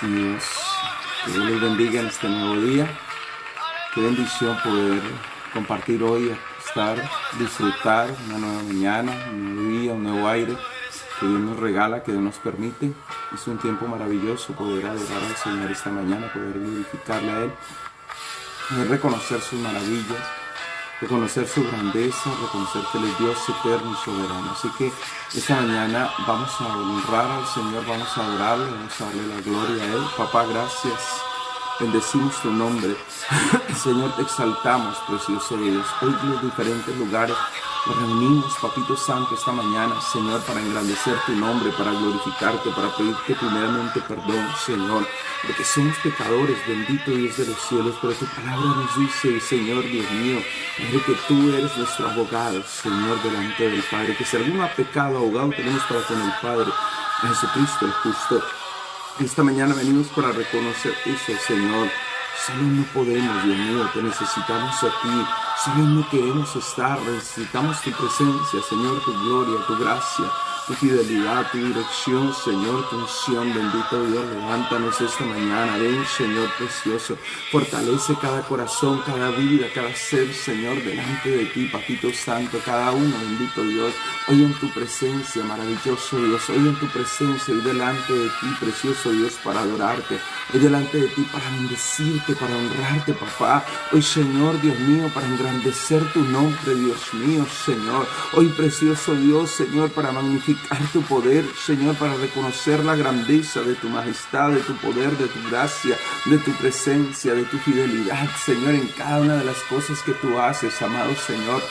hermanos míos, que Dios les bendiga en este nuevo día. Qué bendición poder compartir hoy, disfrutar una nueva mañana, un nuevo día, un nuevo aire que Dios nos regala, que Dios nos permite. Es un tiempo maravilloso poder adorar al Señor esta mañana, poder glorificarle a Él, poder reconocer sus maravillas, reconocer su grandeza, reconocer que Él es Dios eterno y soberano. Así que esta mañana vamos a honrar al Señor, vamos a adorarle, vamos a darle la gloria a Él. Papá, gracias. Bendecimos tu nombre. Señor, te exaltamos, precioso Dios. Hoy en los diferentes lugares nos reunimos, Papito Santo, esta mañana, Señor, para engrandecer tu nombre, para glorificarte, para pedirte primeramente perdón, Señor, porque somos pecadores, bendito Dios de los cielos, pero tu palabra nos dice, Señor, Dios mío, Padre, que tú eres nuestro abogado, Señor, delante del Padre, que si algún pecado, abogado tenemos para con el Padre, a Jesucristo el justo. Esta mañana venimos para reconocer eso, Señor. Solo no podemos, Dios mío, te necesitamos a ti. Solo no queremos estar, necesitamos tu presencia, Señor, tu gloria, tu gracia, tu fidelidad, tu dirección, Señor, tu unción. Bendito Dios, levántanos esta mañana. Ven, Señor precioso, fortalece cada corazón, cada vida, cada ser, Señor, delante de ti, Papito Santo, cada uno, bendito Dios. Hoy en tu presencia, maravilloso Dios, hoy en tu presencia, hoy delante de ti, precioso Dios, para adorarte, hoy delante de ti para bendecirte, para honrarte, papá. Hoy, Señor, Dios mío, para engrandecer tu nombre, Dios mío, Señor. Hoy, precioso Dios, Señor, para magnificar tu poder, Señor, para reconocer la grandeza de tu majestad, de tu poder, de tu gracia, de tu presencia, de tu fidelidad, Señor, en cada una de las cosas que tú haces, amado Señor.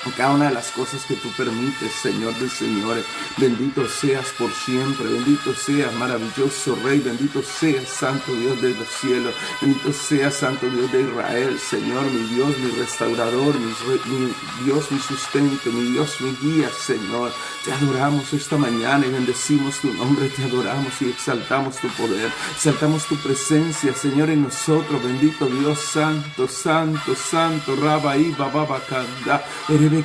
En cada una de las cosas que tú permites, Señor de señores. Bendito seas por siempre, bendito seas, maravilloso Rey, bendito seas, Santo Dios de los cielos, bendito seas, Santo Dios de Israel, Señor, mi Dios, mi restaurador, mi Dios, mi sustento, mi Dios, mi guía, Señor. Te adoramos esta mañana y bendecimos tu nombre, te adoramos y exaltamos tu poder, exaltamos tu presencia, Señor, en nosotros, bendito Dios, Santo, Santo, Santo, Rabaí, Bababacanda, te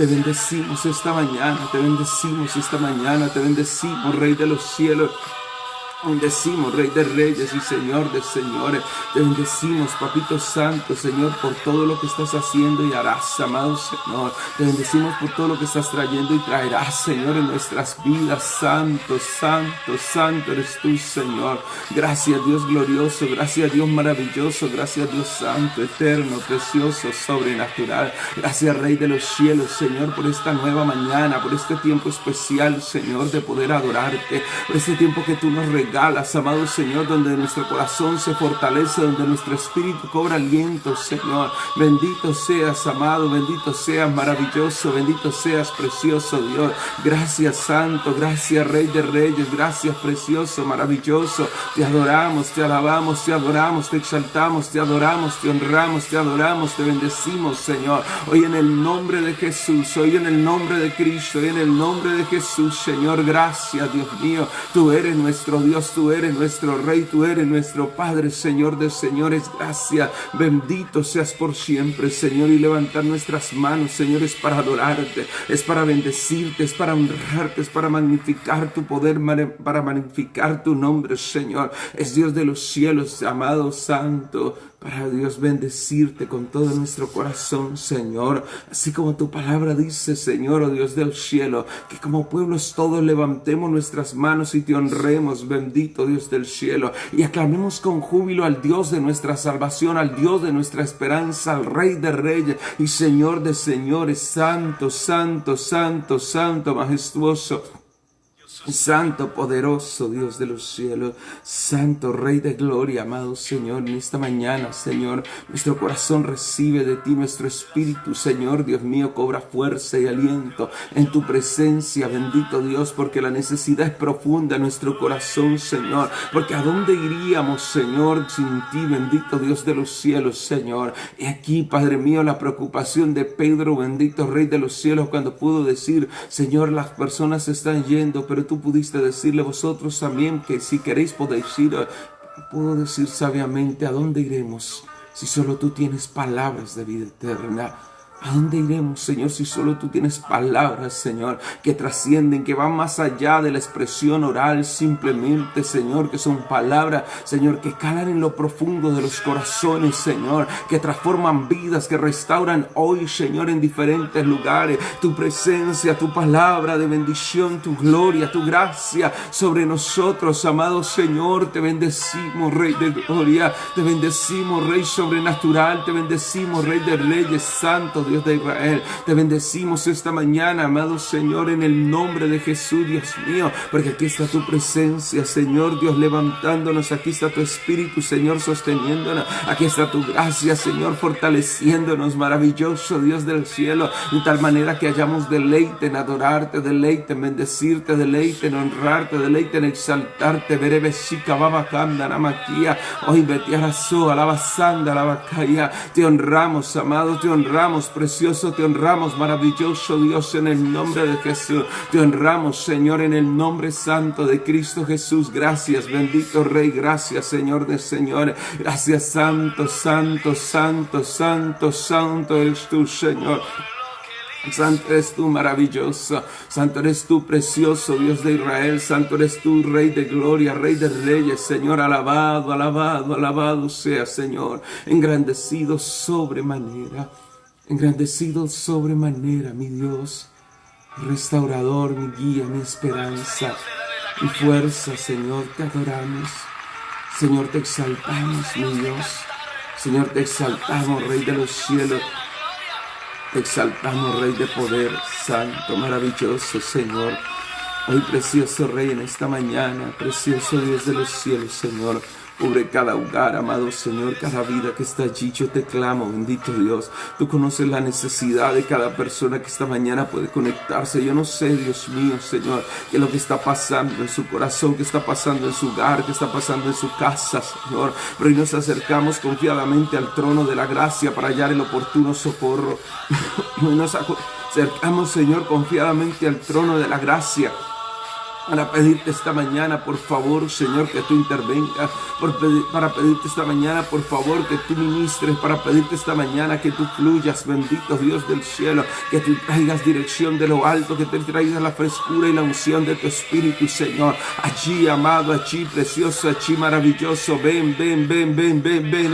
bendecimos esta mañana, te bendecimos esta mañana, te bendecimos, Rey de los cielos. Bendecimos, Rey de reyes y Señor de señores. Te bendecimos, Papito Santo, Señor, por todo lo que estás haciendo y harás, amado Señor. Te bendecimos por todo lo que estás trayendo y traerás, Señor, en nuestras vidas. Santo, Santo, Santo eres tú, Señor. Gracias, Dios glorioso. Gracias, Dios maravilloso. Gracias, Dios santo, eterno, precioso, sobrenatural. Gracias, Rey de los cielos, Señor, por esta nueva mañana, por este tiempo especial, Señor, de poder adorarte. Por este tiempo que tú nos regalas, amado Señor, donde nuestro corazón se fortalece, donde nuestro espíritu cobra aliento, Señor. Bendito seas, amado, bendito seas, maravilloso, bendito seas, precioso Dios. Gracias, Santo, gracias, Rey de reyes, gracias, precioso, maravilloso. Te adoramos, te alabamos, te adoramos, te exaltamos, te adoramos, te honramos, te adoramos, te bendecimos, Señor. Hoy en el nombre de Jesús, hoy en el nombre de Cristo, hoy en el nombre de Jesús, Señor, gracias, Dios mío. Tú eres nuestro Dios, tú eres nuestro Rey, tú eres nuestro Padre, Señor de señores. Gracias, bendito seas por siempre, Señor, y levantar nuestras manos, Señor, es para adorarte, es para bendecirte, es para honrarte, es para magnificar tu poder, para magnificar tu nombre, Señor. Es Dios de los cielos, amado Santo, para Dios bendecirte con todo nuestro corazón, Señor. Así como tu palabra dice, Señor, oh Dios del cielo, que como pueblos todos levantemos nuestras manos y te honremos, bendito Dios del cielo, y aclamemos con júbilo al Dios de nuestra salvación, al Dios de nuestra esperanza, al Rey de reyes y Señor de señores. Santo, Santo, Santo, Santo, majestuoso, Santo, poderoso Dios de los cielos, Santo, Rey de gloria, amado Señor. En esta mañana, Señor, nuestro corazón recibe de ti, nuestro espíritu, Señor, Dios mío, cobra fuerza y aliento en tu presencia, bendito Dios, porque la necesidad es profunda en nuestro corazón, Señor, porque ¿a dónde iríamos, Señor, sin ti, bendito Dios de los cielos, Señor? Y aquí, Padre mío, la preocupación de Pedro, bendito Rey de los cielos, cuando pudo decir, Señor, las personas se están yendo, pero tú pudiste decirle vosotros también que si queréis podéis ir. Puedo decir sabiamente, ¿a dónde iremos si solo tú tienes palabras de vida eterna? ¿A dónde iremos, Señor, si solo tú tienes palabras, Señor, que trascienden, que van más allá de la expresión oral simplemente, Señor, que son palabras, Señor, que calan en lo profundo de los corazones, Señor, que transforman vidas, que restauran hoy, Señor, en diferentes lugares, tu presencia, tu palabra de bendición, tu gloria, tu gracia sobre nosotros, amado Señor. Te bendecimos, Rey de gloria, te bendecimos, Rey sobrenatural, te bendecimos, Rey de reyes, Santo Dios de Israel. Te bendecimos esta mañana, amado Señor, en el nombre de Jesús, Dios mío, porque aquí está tu presencia, Señor Dios, levantándonos. Aquí está tu Espíritu, Señor, sosteniéndonos. Aquí está tu gracia, Señor, fortaleciéndonos. Maravilloso Dios del cielo, de tal manera que hayamos deleite en adorarte, deleite en bendecirte, deleite en honrarte, deleite en exaltarte. Berebeshika babakanda namakia, hoy betiarazo, alabasanda, alabakaya. Te honramos, amado, te honramos, precioso, te honramos, maravilloso Dios, en el nombre de Jesús. Te honramos, Señor, en el nombre santo de Cristo Jesús. Gracias, bendito Rey, gracias, Señor de señores. Gracias, santo, santo, santo, santo, santo eres tú, Señor. Santo eres tú, maravilloso. Santo eres tú, precioso Dios de Israel. Santo eres tú, Rey de gloria, Rey de reyes, Señor. Alabado, alabado, alabado sea, Señor. Engrandecido sobremanera, mi Dios, restaurador, mi guía, mi esperanza, mi fuerza, Señor. Te adoramos, Señor, te exaltamos, mi Dios. Señor, te exaltamos, Rey de los cielos. Te exaltamos, Rey de poder, santo, maravilloso, Señor. Hoy, precioso Rey, en esta mañana, precioso Dios de los cielos, Señor. Cubre cada hogar, amado Señor, cada vida que está allí. Yo te clamo, bendito Dios. Tú conoces la necesidad de cada persona que esta mañana puede conectarse. Yo no sé, Dios mío, Señor, qué es lo que está pasando en su corazón, qué está pasando en su hogar, qué está pasando en su casa, Señor. Pero hoy nos acercamos confiadamente al trono de la gracia para hallar el oportuno socorro. Hoy nos acercamos, Señor, confiadamente al trono de la gracia para pedirte esta mañana, por favor, Señor, que tú intervengas, para pedirte esta mañana, por favor, que tú ministres, para pedirte esta mañana que tú fluyas, bendito Dios del cielo, que tú traigas dirección de lo alto, que te traigas la frescura y la unción de tu Espíritu, Señor. Allí, amado, allí, precioso, allí, maravilloso, ven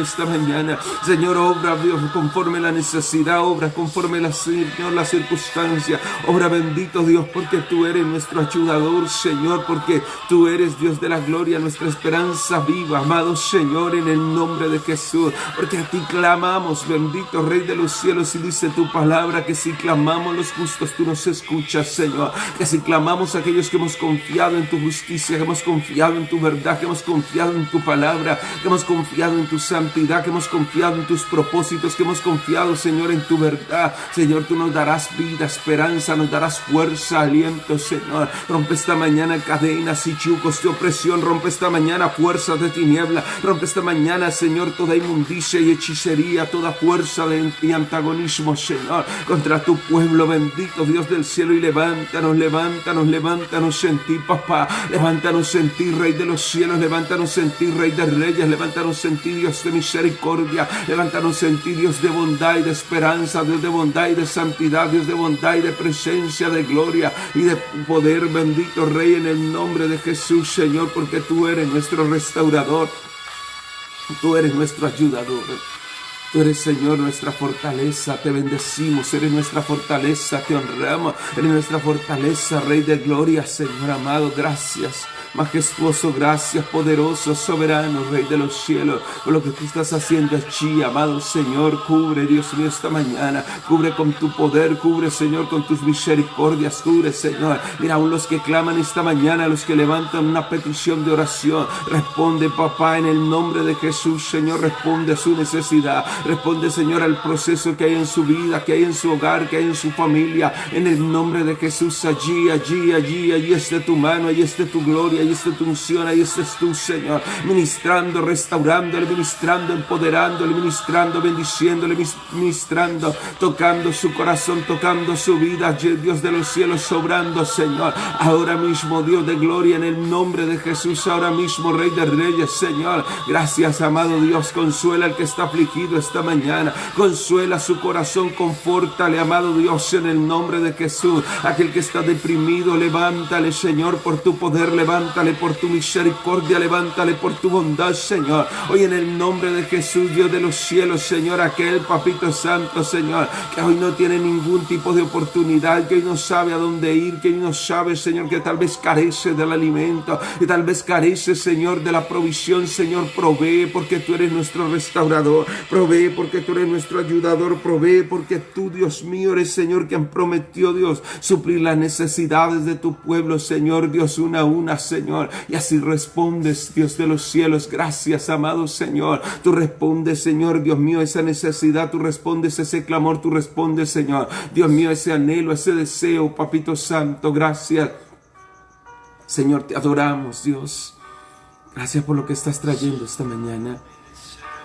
esta mañana. Señor, obra, Dios, conforme la necesidad, obra conforme la circunstancia, obra, bendito Dios, porque tú eres nuestro ayudador, Señor, porque tú eres Dios de la gloria, nuestra esperanza viva, amado Señor, en el nombre de Jesús, porque a ti clamamos, bendito Rey de los cielos, y dice tu palabra que si clamamos los justos, tú nos escuchas, Señor, que si clamamos a aquellos que hemos confiado en tu justicia, que hemos confiado en tu verdad, que hemos confiado en tu palabra, que hemos confiado en tu santidad, que hemos confiado en tus propósitos, que hemos confiado, Señor, en tu verdad, Señor, tú nos darás vida, esperanza, nos darás fuerza, aliento, Señor. Rompe esta mañana cadenas y yugos de opresión, rompe esta mañana fuerzas de tiniebla, rompe esta mañana, Señor, toda inmundicia y hechicería, toda fuerza de antagonismo, Señor, contra tu pueblo, bendito Dios del cielo, y levántanos en ti, papá, levántanos en ti, Rey de los cielos, levántanos en ti, Rey de reyes, levántanos en ti, Dios de misericordia, levántanos en ti, Dios de bondad y de esperanza, Dios de bondad y de santidad, Dios de bondad y de presencia, de gloria y de poder, bendito Rey, en el nombre de Jesús, Señor, porque tú eres nuestro restaurador, tú eres nuestro ayudador, tú eres, Señor, nuestra fortaleza. Te bendecimos, eres nuestra fortaleza, te honramos, eres nuestra fortaleza, Rey de gloria, Señor amado. Gracias, majestuoso, gracias, poderoso, soberano, Rey de los cielos, por lo que tú estás haciendo allí, amado Señor. Cubre, Dios mío, esta mañana, cubre con tu poder, cubre, Señor, con tus misericordias, cubre, Señor. Mira, aún los que claman esta mañana, los que levantan una petición de oración, responde, papá, en el nombre de Jesús, Señor, responde a su necesidad, responde, Señor, al proceso que hay en su vida, que hay en su hogar, que hay en su familia, en el nombre de Jesús. Allí esté tu mano, allí esté tu gloria, ahí está tu unción, ahí estás tú, Señor, ministrando, restaurándole, ministrando, empoderándole, ministrando, bendiciéndole, ministrando, tocando su corazón, tocando su vida, Dios de los cielos, sobrando, Señor, ahora mismo, Dios de gloria, en el nombre de Jesús, ahora mismo, Rey de reyes, Señor. Gracias, amado Dios, consuela al que está afligido esta mañana. Consuela su corazón, confórtale, amado Dios, en el nombre de Jesús. Aquel que está deprimido, levántale, Señor, por tu poder, levántale por tu misericordia, levántale por tu bondad, Señor. Hoy en el nombre de Jesús, Dios de los cielos, Señor, aquel Papito Santo, Señor, que hoy no tiene ningún tipo de oportunidad, que hoy no sabe a dónde ir, que hoy no sabe, Señor, que tal vez carece del alimento, que tal vez carece, Señor, de la provisión. Señor, provee porque tú eres nuestro restaurador, provee porque tú eres nuestro ayudador, provee porque tú, Dios mío, eres, Señor, quien prometió, Dios, suplir las necesidades de tu pueblo, Señor, Dios, una a una, Señor, y así respondes, Dios de los cielos. Gracias, amado Señor, tú respondes, Señor, Dios mío, esa necesidad, tú respondes ese clamor, tú respondes, Señor, Dios mío, ese anhelo, ese deseo, Papito Santo. Gracias, Señor, te adoramos, Dios. Gracias por lo que estás trayendo esta mañana.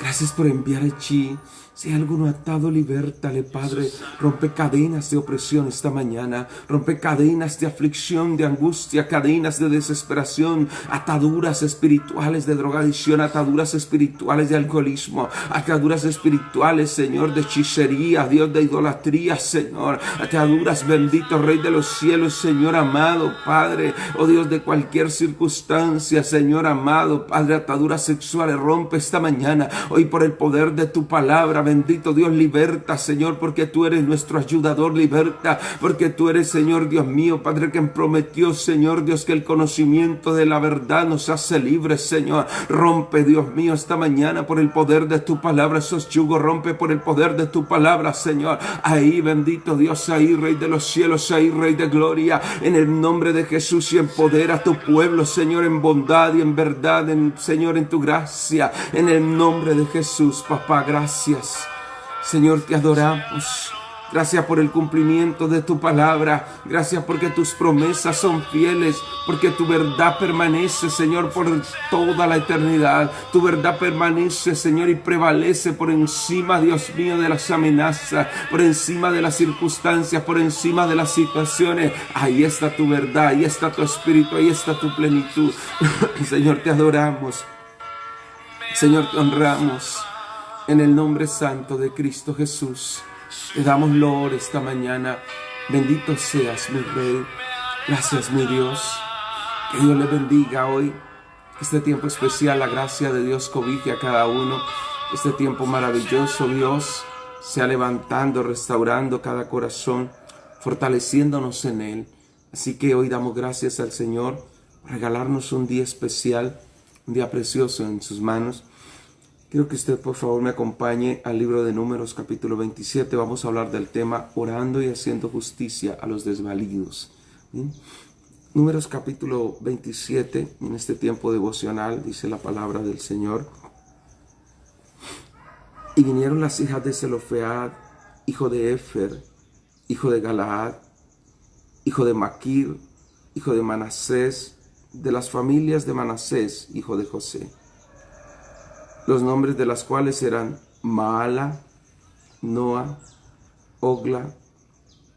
Gracias por enviar allí. Si hay alguno atado, libértale, Padre. Rompe cadenas de opresión esta mañana. Rompe cadenas de aflicción, de angustia, cadenas de desesperación, ataduras espirituales de drogadicción, ataduras espirituales de alcoholismo, ataduras espirituales, Señor, de hechicería, Dios, de idolatría, Señor. Ataduras, bendito Rey de los cielos, Señor amado, Padre. Oh Dios, de cualquier circunstancia, Señor amado, Padre, ataduras sexuales, rompe esta mañana. Hoy por el poder de tu palabra, bendito Dios, liberta, Señor, porque tú eres nuestro ayudador, liberta, porque tú eres, Señor, Dios mío, Padre, quien prometió, Señor, Dios, que el conocimiento de la verdad nos hace libres, Señor. Rompe, Dios mío, esta mañana por el poder de tu palabra esos yugos, rompe por el poder de tu palabra, Señor. Ahí, bendito Dios, ahí, Rey de los cielos, ahí, Rey de gloria, en el nombre de Jesús, y empodera a tu pueblo, Señor, en bondad y en verdad, Señor, en tu gracia, en el nombre de Jesús, papá. Gracias, Señor, te adoramos. Gracias por el cumplimiento de tu palabra. Gracias porque tus promesas son fieles, porque tu verdad permanece, Señor, por toda la eternidad. Tu verdad permanece, Señor, y prevalece por encima, Dios mío, de las amenazas, por encima de las circunstancias, por encima de las situaciones. Ahí está tu verdad, ahí está tu espíritu, ahí está tu plenitud. Señor, te adoramos. Señor, te honramos. En el nombre santo de Cristo Jesús, te damos loor esta mañana. Bendito seas, mi Rey. Gracias, mi Dios. Que Dios le bendiga hoy. Que este tiempo especial, la gracia de Dios cobije a cada uno. Este tiempo maravilloso, Dios, sea levantando, restaurando cada corazón, fortaleciéndonos en Él. Así que hoy damos gracias al Señor por regalarnos un día especial, un día precioso en sus manos. Quiero que usted, por favor, me acompañe al libro de Números, capítulo 27. Vamos a hablar del tema orando y haciendo justicia a los desvalidos. ¿Bien? Números, capítulo 27, en este tiempo devocional, dice la palabra del Señor. Y vinieron las hijas de Zelofead, hijo de Efer, hijo de Galaad, hijo de Maquir, hijo de Manasés, de las familias de Manasés, hijo de José. Los nombres de las cuales eran Maala, Noa, Ogla,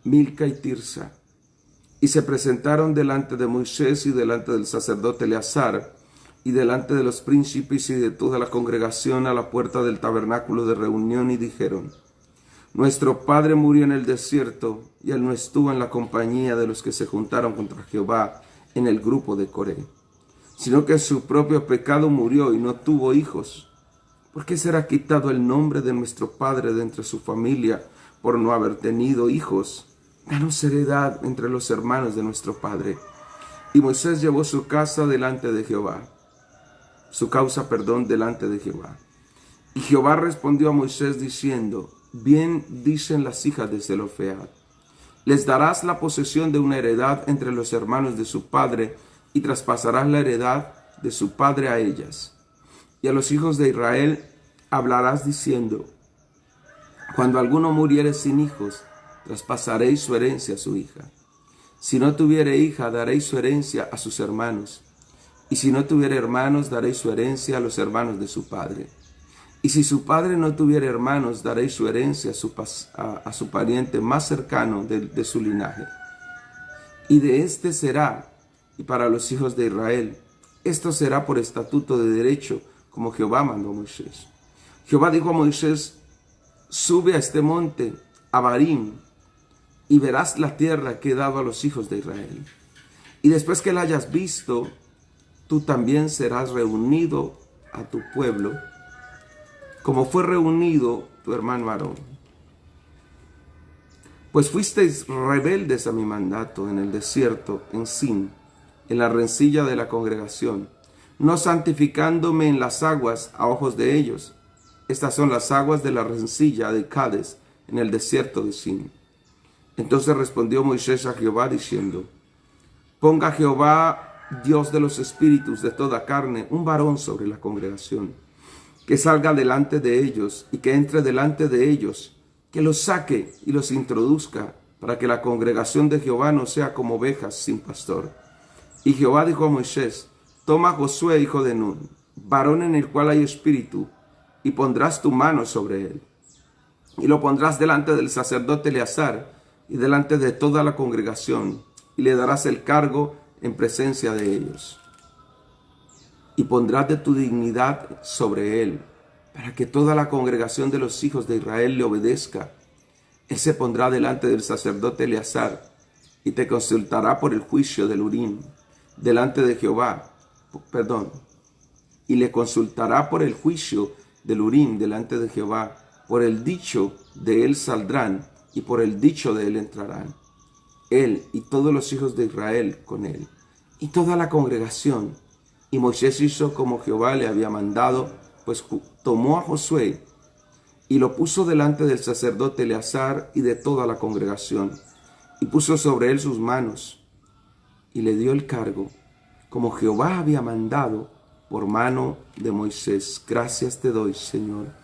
Milca y Tirsa. Y se presentaron delante de Moisés y delante del sacerdote Eleazar y delante de los príncipes y de toda la congregación a la puerta del tabernáculo de reunión y dijeron: Nuestro padre murió en el desierto y él no estuvo en la compañía de los que se juntaron contra Jehová en el grupo de Coré, sino que su propio pecado murió y no tuvo hijos. ¿Por qué será quitado el nombre de nuestro padre de entre su familia por no haber tenido hijos? Danos heredad entre los hermanos de nuestro padre. Y Moisés llevó su causa delante de Jehová. Delante de Jehová. Y Jehová respondió a Moisés diciendo: Bien dicen las hijas de Zelofead. Les darás la posesión de una heredad entre los hermanos de su padre, y traspasarás la heredad de su padre a ellas. Y a los hijos de Israel hablarás diciendo: Cuando alguno muriere sin hijos, traspasaréis su herencia a su hija. Si no tuviere hija, daréis su herencia a sus hermanos. Y si no tuviere hermanos, daréis su herencia a los hermanos de su padre. Y si su padre no tuviere hermanos, daréis su herencia a su pariente más cercano de su linaje. Y de este será, y para los hijos de Israel, esto será por estatuto de derecho, como Jehová mandó a Moisés. Jehová dijo a Moisés: sube a este monte, Abarim, y verás la tierra que he dado a los hijos de Israel. Y después que la hayas visto, tú también serás reunido a tu pueblo, como fue reunido tu hermano Aarón. Pues fuisteis rebeldes a mi mandato en el desierto, en Sin, en la rencilla de la congregación, no santificándome en las aguas a ojos de ellos. Estas son las aguas de la rencilla de Cades, en el desierto de Sin. Entonces respondió Moisés a Jehová diciendo: ponga Jehová, Dios de los espíritus de toda carne, un varón sobre la congregación, que salga delante de ellos y que entre delante de ellos, que los saque y los introduzca, para que la congregación de Jehová no sea como ovejas sin pastor. Y Jehová dijo a Moisés: toma a Josué, hijo de Nun, varón en el cual hay espíritu, y pondrás tu mano sobre él. Y lo pondrás delante del sacerdote Eleazar y delante de toda la congregación, y le darás el cargo en presencia de ellos. Y pondrás de tu dignidad sobre él, para que toda la congregación de los hijos de Israel le obedezca. Él se pondrá delante del sacerdote Eleazar, y te consultará por el juicio del Urim, delante de Jehová, y le consultará por el juicio del Urim delante de Jehová. Por el dicho de él saldrán, y por el dicho de él entrarán. Él y todos los hijos de Israel con él, y toda la congregación. Y Moisés hizo como Jehová le había mandado, pues tomó a Josué y lo puso delante del sacerdote Eleazar y de toda la congregación, y puso sobre él sus manos, y le dio el cargo, como Jehová había mandado, por mano de Moisés. Gracias te doy, Señor.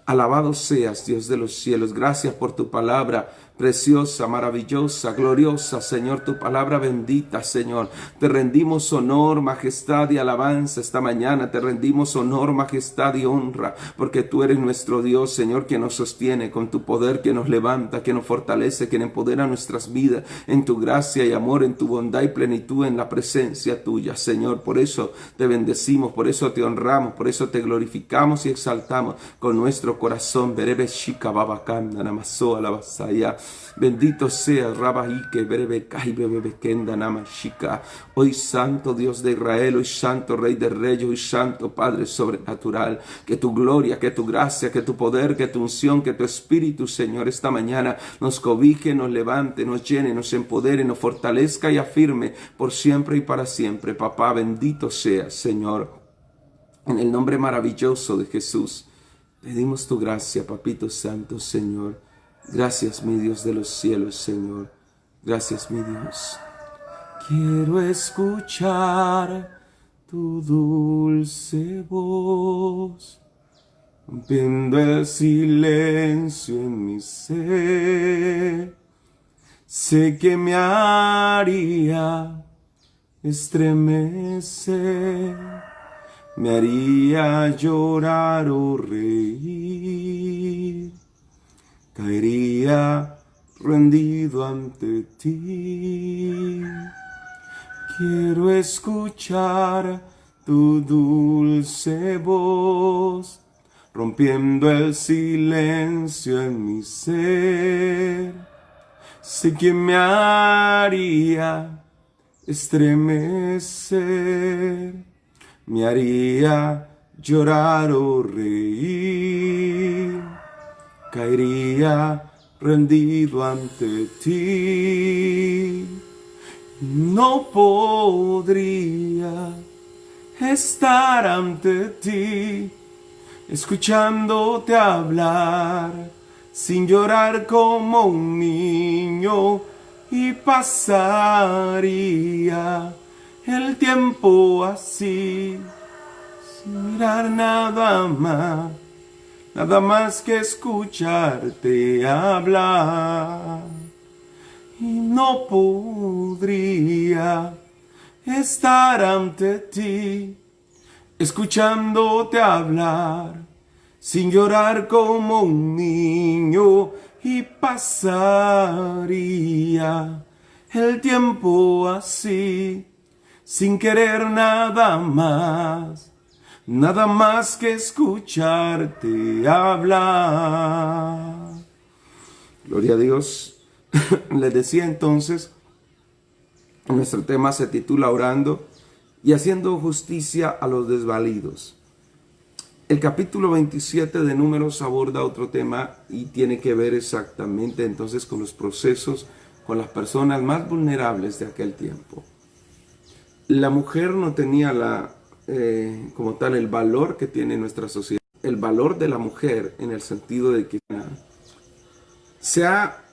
Alabado seas, Dios de los cielos. Gracias por tu palabra preciosa, maravillosa, gloriosa, Señor, tu palabra bendita, Señor. Te rendimos honor, majestad y alabanza esta mañana. Te rendimos honor, majestad y honra, porque tú eres nuestro Dios, Señor, que nos sostiene con tu poder, que nos levanta, que nos fortalece, que empodera nuestras vidas en tu gracia y amor, en tu bondad y plenitud, en la presencia tuya, Señor. Por eso te bendecimos, por eso te honramos, por eso te glorificamos y exaltamos con nuestro corazón. Berebe shika babakanda namaso alabasaya. Bendito seas, Rabaike, Berebe Kai, Bebe Kenda Namashika. Hoy santo Dios de Israel, hoy santo Rey de Reyes, hoy santo Padre sobrenatural. Que tu gloria, que tu gracia, que tu poder, que tu unción, que tu espíritu, Señor, esta mañana nos cobije, nos levante, nos llene, nos empodere, nos fortalezca y afirme por siempre y para siempre. Papá, bendito seas, Señor. En el nombre maravilloso de Jesús, pedimos tu gracia, Papito Santo, Señor. Gracias, mi Dios de los cielos, Señor. Gracias, mi Dios. Quiero escuchar tu dulce voz, rompiendo el silencio en mi ser. Sé que me haría estremecer, me haría llorar o reír. Caería rendido ante ti. Quiero escuchar tu dulce voz, rompiendo el silencio en mi ser. Sé que me haría estremecer, me haría llorar o reír. Caería rendido ante ti. No podría estar ante ti, escuchándote hablar, sin llorar como un niño, y pasaría el tiempo así, sin mirar nada más que escucharte hablar. Y no podría estar ante ti, escuchándote hablar, sin llorar como un niño, y pasaría el tiempo así, sin querer nada más nada más que escucharte hablar. Gloria a Dios. Les decía entonces, nuestro tema se titula Orando y haciendo justicia a los desvalidos. El capítulo 27 de Números aborda otro tema y tiene que ver exactamente entonces con los procesos, con las personas más vulnerables de aquel tiempo. La mujer no tenía como tal el valor que tiene nuestra sociedad. El valor de la mujer en el sentido de que se ha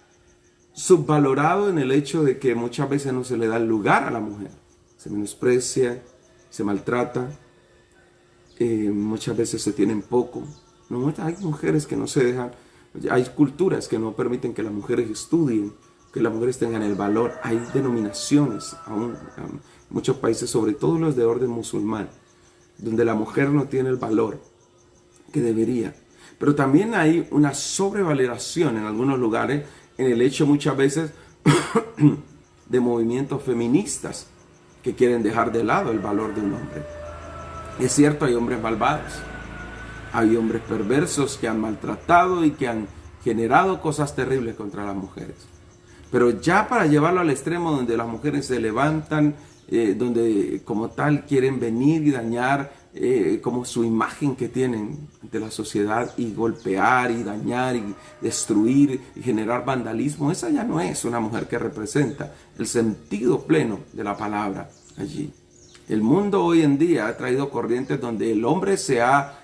subvalorado en el hecho de que muchas veces no se le da el lugar a la mujer. Se menosprecia, se maltrata, muchas veces se tienen poco. No, hay mujeres que no se dejan, hay culturas que no permiten que las mujeres estudien, que las mujeres tengan el valor. Hay denominaciones, aún en muchos países, sobre todo los de orden musulmán, donde la mujer no tiene el valor que debería. Pero también hay una sobrevaloración en algunos lugares en el hecho muchas veces de movimientos feministas que quieren dejar de lado el valor de un hombre. Es cierto, hay hombres malvados, hay hombres perversos que han maltratado y que han generado cosas terribles contra las mujeres. Pero ya para llevarlo al extremo donde las mujeres se levantan, donde como tal quieren venir y dañar como su imagen que tienen ante la sociedad y golpear y dañar y destruir y generar vandalismo, esa ya no es una mujer que representa el sentido pleno de la palabra allí. El mundo hoy en día ha traído corrientes donde el hombre se ha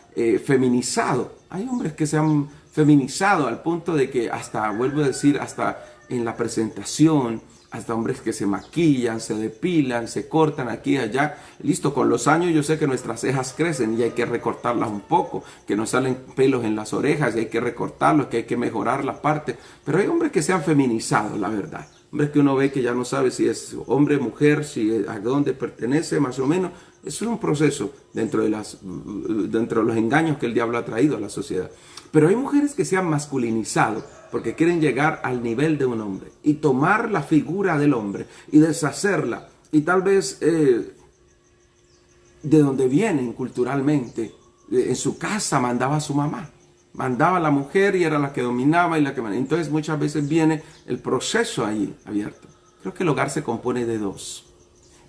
feminizado. Hay hombres que se han feminizado al punto de que hasta, vuelvo a decir, hasta en la presentación, hasta hombres que se maquillan, se depilan, se cortan aquí y allá. Listo, con los años yo sé que nuestras cejas crecen y hay que recortarlas un poco, que nos salen pelos en las orejas y hay que recortarlos, que hay que mejorar la parte. Pero hay hombres que se han feminizado, la verdad. Hombres que uno ve que ya no sabe si es hombre, mujer, si a dónde pertenece, más o menos. Eso es un proceso dentro de los engaños que el diablo ha traído a la sociedad. Pero hay mujeres que se han masculinizado porque quieren llegar al nivel de un hombre y tomar la figura del hombre y deshacerla. Y tal vez de donde vienen culturalmente, en su casa mandaba a su mamá. Mandaba a la mujer y era la que dominaba y la que mandaba. Entonces muchas veces viene el proceso ahí abierto. Creo que el hogar se compone de dos.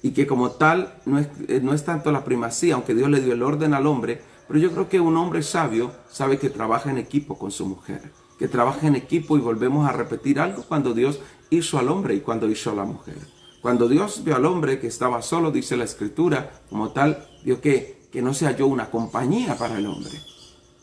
Y que como tal no es tanto la primacía, aunque Dios le dio el orden al hombre, pero yo creo que un hombre sabio sabe que trabaja en equipo con su mujer, que trabaja en equipo, y volvemos a repetir algo cuando Dios hizo al hombre y cuando hizo a la mujer. Cuando Dios vio al hombre que estaba solo, dice la Escritura, como tal, vio que no se halló una compañía para el hombre.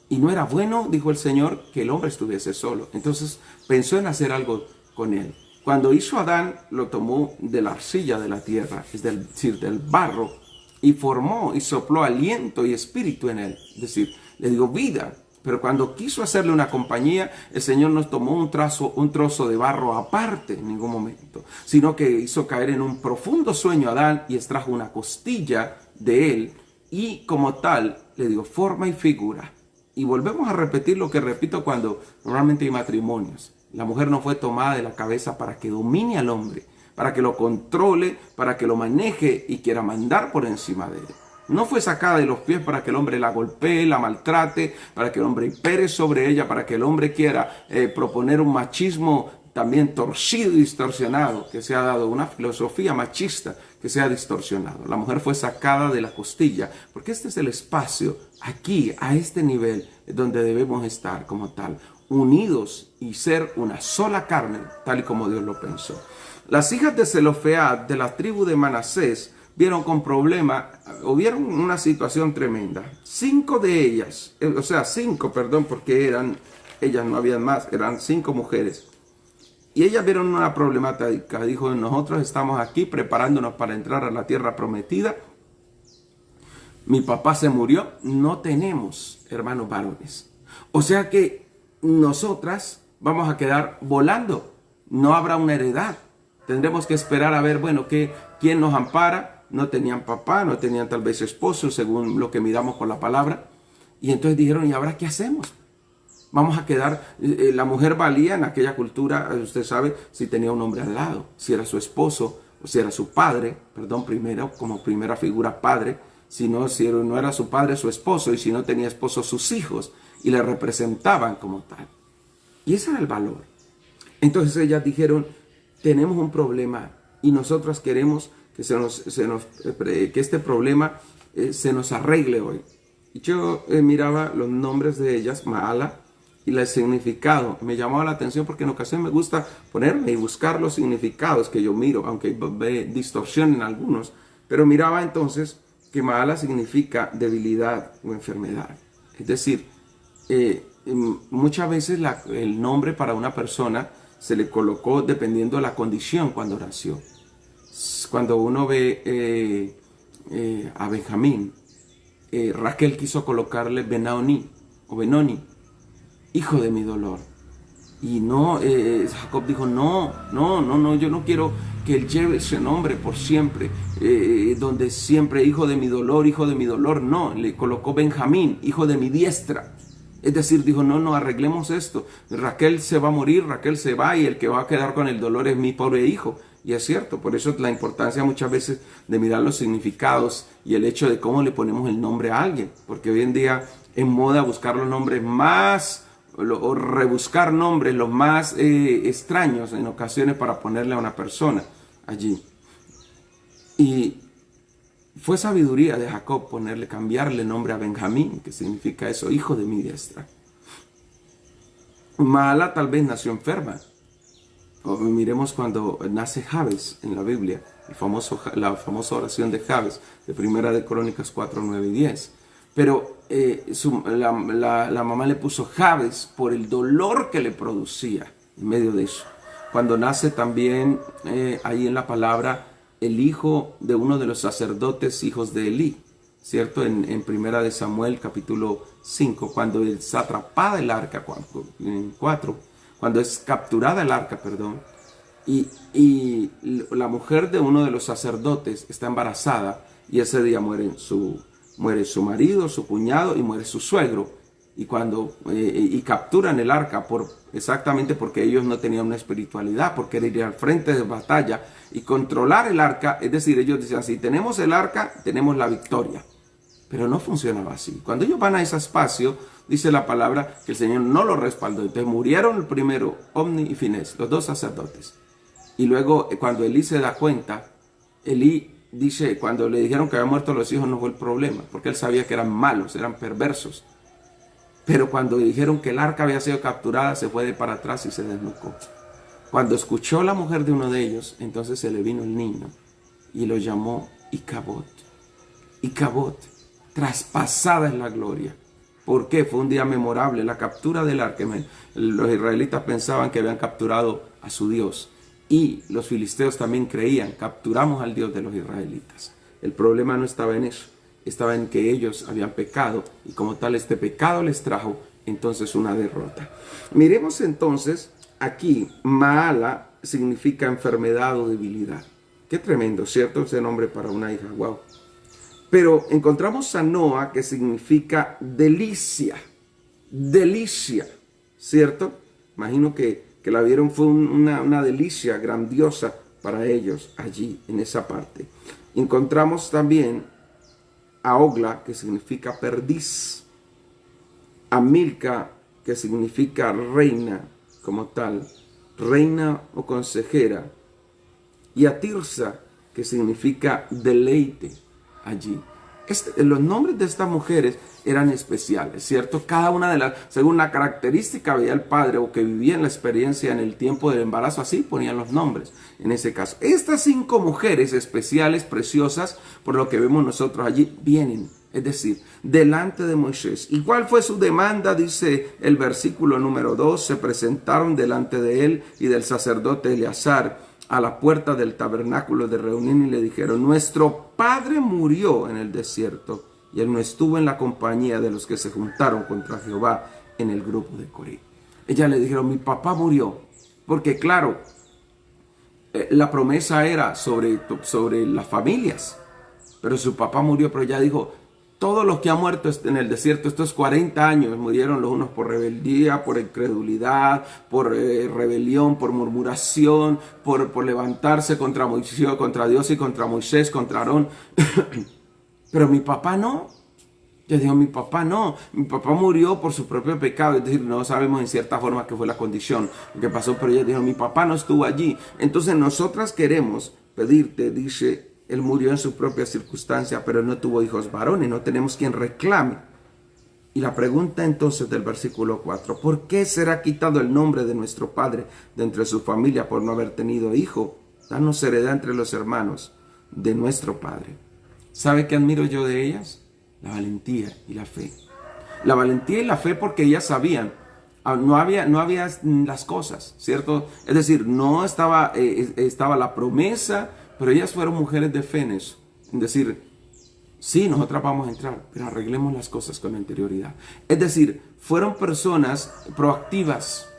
Y no era bueno, dijo el Señor, que el hombre estuviese solo. Entonces pensó en hacer algo con él. Cuando hizo a Adán, lo tomó de la arcilla de la tierra, es decir, del barro, y formó y sopló aliento y espíritu en él. Es decir, le dio vida. Pero cuando quiso hacerle una compañía, el Señor nos tomó un trozo de barro aparte en ningún momento, sino que hizo caer en un profundo sueño a Adán y extrajo una costilla de él y como tal le dio forma y figura. Y volvemos a repetir lo que repito cuando normalmente hay matrimonios. La mujer no fue tomada de la cabeza para que domine al hombre, para que lo controle, para que lo maneje y quiera mandar por encima de él. No fue sacada de los pies para que el hombre la golpee, la maltrate, para que el hombre impere sobre ella, para que el hombre quiera proponer un machismo también torcido y distorsionado, que se ha dado una filosofía machista que se ha distorsionado. La mujer fue sacada de la costilla, porque este es el espacio, aquí, a este nivel, donde debemos estar como tal, unidos y ser una sola carne, tal y como Dios lo pensó. Las hijas de Zelofead, de la tribu de Manasés, vieron con problema, o vieron una situación tremenda. 5 de ellas, porque ellas no habían más, eran 5 mujeres. Y ellas vieron una problemática, dijo, nosotros estamos aquí preparándonos para entrar a la tierra prometida. Mi papá se murió, no tenemos hermanos varones. O sea que nosotras vamos a quedar volando, no habrá una heredad. Tendremos que esperar a ver, quién nos ampara. No tenían papá, no tenían tal vez esposo, según lo que miramos por la palabra. Y entonces dijeron, ¿y ahora qué hacemos? Vamos a quedar, la mujer valía en aquella cultura, usted sabe, si tenía un hombre al lado, si era su esposo, o si era su padre, primero, como primera figura padre, si no era su padre, su esposo, y si no tenía esposo, sus hijos, y le representaban como tal. Y ese era el valor. Entonces ellas dijeron, tenemos un problema y nosotras queremos que que este problema se nos arregle hoy. Y yo miraba los nombres de ellas, Maala, y el significado. Me llamaba la atención porque en ocasiones me gusta ponerme y buscar los significados que yo miro, aunque ve distorsión en algunos. Pero miraba entonces que Maala significa debilidad o enfermedad. Es decir, muchas veces el nombre para una persona se le colocó dependiendo de la condición cuando nació. Cuando uno ve a Benjamín, Raquel quiso colocarle Benoni o Benoni, hijo de mi dolor. Y no, Jacob dijo, no, yo no quiero que él lleve ese nombre por siempre, donde siempre hijo de mi dolor, no, le colocó Benjamín, hijo de mi diestra. Es decir, dijo, no, arreglemos esto. Raquel se va a morir, Raquel se va y el que va a quedar con el dolor es mi pobre hijo. Y es cierto, por eso es la importancia muchas veces de mirar los significados y el hecho de cómo le ponemos el nombre a alguien. Porque hoy en día en moda buscar los nombres más, o rebuscar nombres los más extraños en ocasiones para ponerle a una persona allí. Y fue sabiduría de Jacob cambiarle nombre a Benjamín, que significa eso, hijo de mi diestra. Maala tal vez nació enferma. Miremos cuando nace Jabes en la Biblia, la famosa oración de Jabes, de Primera de Crónicas 4, 9 y 10. Pero la mamá le puso Jabes por el dolor que le producía en medio de eso. Cuando nace también ahí en la palabra el hijo de uno de los sacerdotes, hijos de Elí, ¿cierto? En Primera de Samuel capítulo 5, cuando es atrapada el arca, en 4, cuando es capturada el arca, y la mujer de uno de los sacerdotes está embarazada y ese día muere su marido, su cuñado y muere su suegro. Y capturan el arca exactamente porque ellos no tenían una espiritualidad, porque era ir al frente de batalla y controlar el arca. Es decir, ellos decían, si tenemos el arca, tenemos la victoria. Pero no funcionaba así. Cuando ellos van a ese espacio, dice la palabra que el Señor no lo respaldó. Entonces murieron el primero, Omni y Finés, los dos sacerdotes. Y luego cuando Elí se da cuenta, Elí dice, cuando le dijeron que habían muerto los hijos no fue el problema, porque él sabía que eran malos, eran perversos. Pero cuando dijeron que el arca había sido capturada, se fue de para atrás y se desnucó. Cuando escuchó la mujer de uno de ellos, entonces se le vino el niño y lo llamó Icabod. Icabod, traspasada es la gloria. ¿Por qué? Fue un día memorable, la captura del arca. Los israelitas pensaban que habían capturado a su Dios. Y los filisteos también creían, capturamos al Dios de los israelitas. El problema no estaba en eso, estaba en que ellos habían pecado y como tal este pecado les trajo entonces una derrota. Miremos entonces aquí, Maala significa enfermedad o debilidad. Qué tremendo, ¿cierto? Ese nombre para una hija, wow. Pero encontramos a Noa que significa delicia, ¿cierto? Imagino que la vieron, fue una delicia grandiosa para ellos allí, en esa parte. Encontramos también a Ogla, que significa perdiz, a Milca, que significa reina, como tal, reina o consejera, y a Tirsa, que significa deleite allí. Los nombres de estas mujeres eran especiales, ¿cierto? Cada una de las, según la característica veía el padre o que vivía en la experiencia en el tiempo del embarazo, así ponían los nombres en ese caso. Estas 5 mujeres especiales, preciosas, por lo que vemos nosotros allí, vienen, es decir, delante de Moisés. ¿Y cuál fue su demanda? Dice el versículo número 2, se presentaron delante de él y del sacerdote Eleazar a la puerta del tabernáculo de reunión y le dijeron, nuestro padre murió en el desierto y él no estuvo en la compañía de los que se juntaron contra Jehová en el grupo de Coré. Ellas le dijeron, mi papá murió, porque claro, la promesa era sobre las familias, pero su papá murió, pero ella dijo, todos los que han muerto en el desierto estos 40 años, murieron los unos por rebeldía, por incredulidad, por rebelión, por murmuración, por levantarse contra Dios y contra Moisés, contra Aarón. pero mi papá no. Yo digo, mi papá no, mi papá murió por su propio pecado, es decir, no sabemos en cierta forma qué fue la condición que pasó, pero ella dijo, mi papá no estuvo allí. Entonces nosotras queremos pedirte, dice, él murió en su propia circunstancia, pero él no tuvo hijos varones, no tenemos quien reclame. Y la pregunta entonces del versículo 4, ¿por qué será quitado el nombre de nuestro padre de entre su familia por no haber tenido hijo? Danos heredad entre los hermanos de nuestro padre. ¿Sabe qué admiro yo de ellas? La valentía y la fe. La valentía y la fe porque ellas sabían, no había las cosas, ¿cierto? Es decir, no estaba la promesa, pero ellas fueron mujeres de fe en eso. Es decir, sí, nosotras vamos a entrar, pero arreglemos las cosas con anterioridad. Es decir, fueron personas proactivas.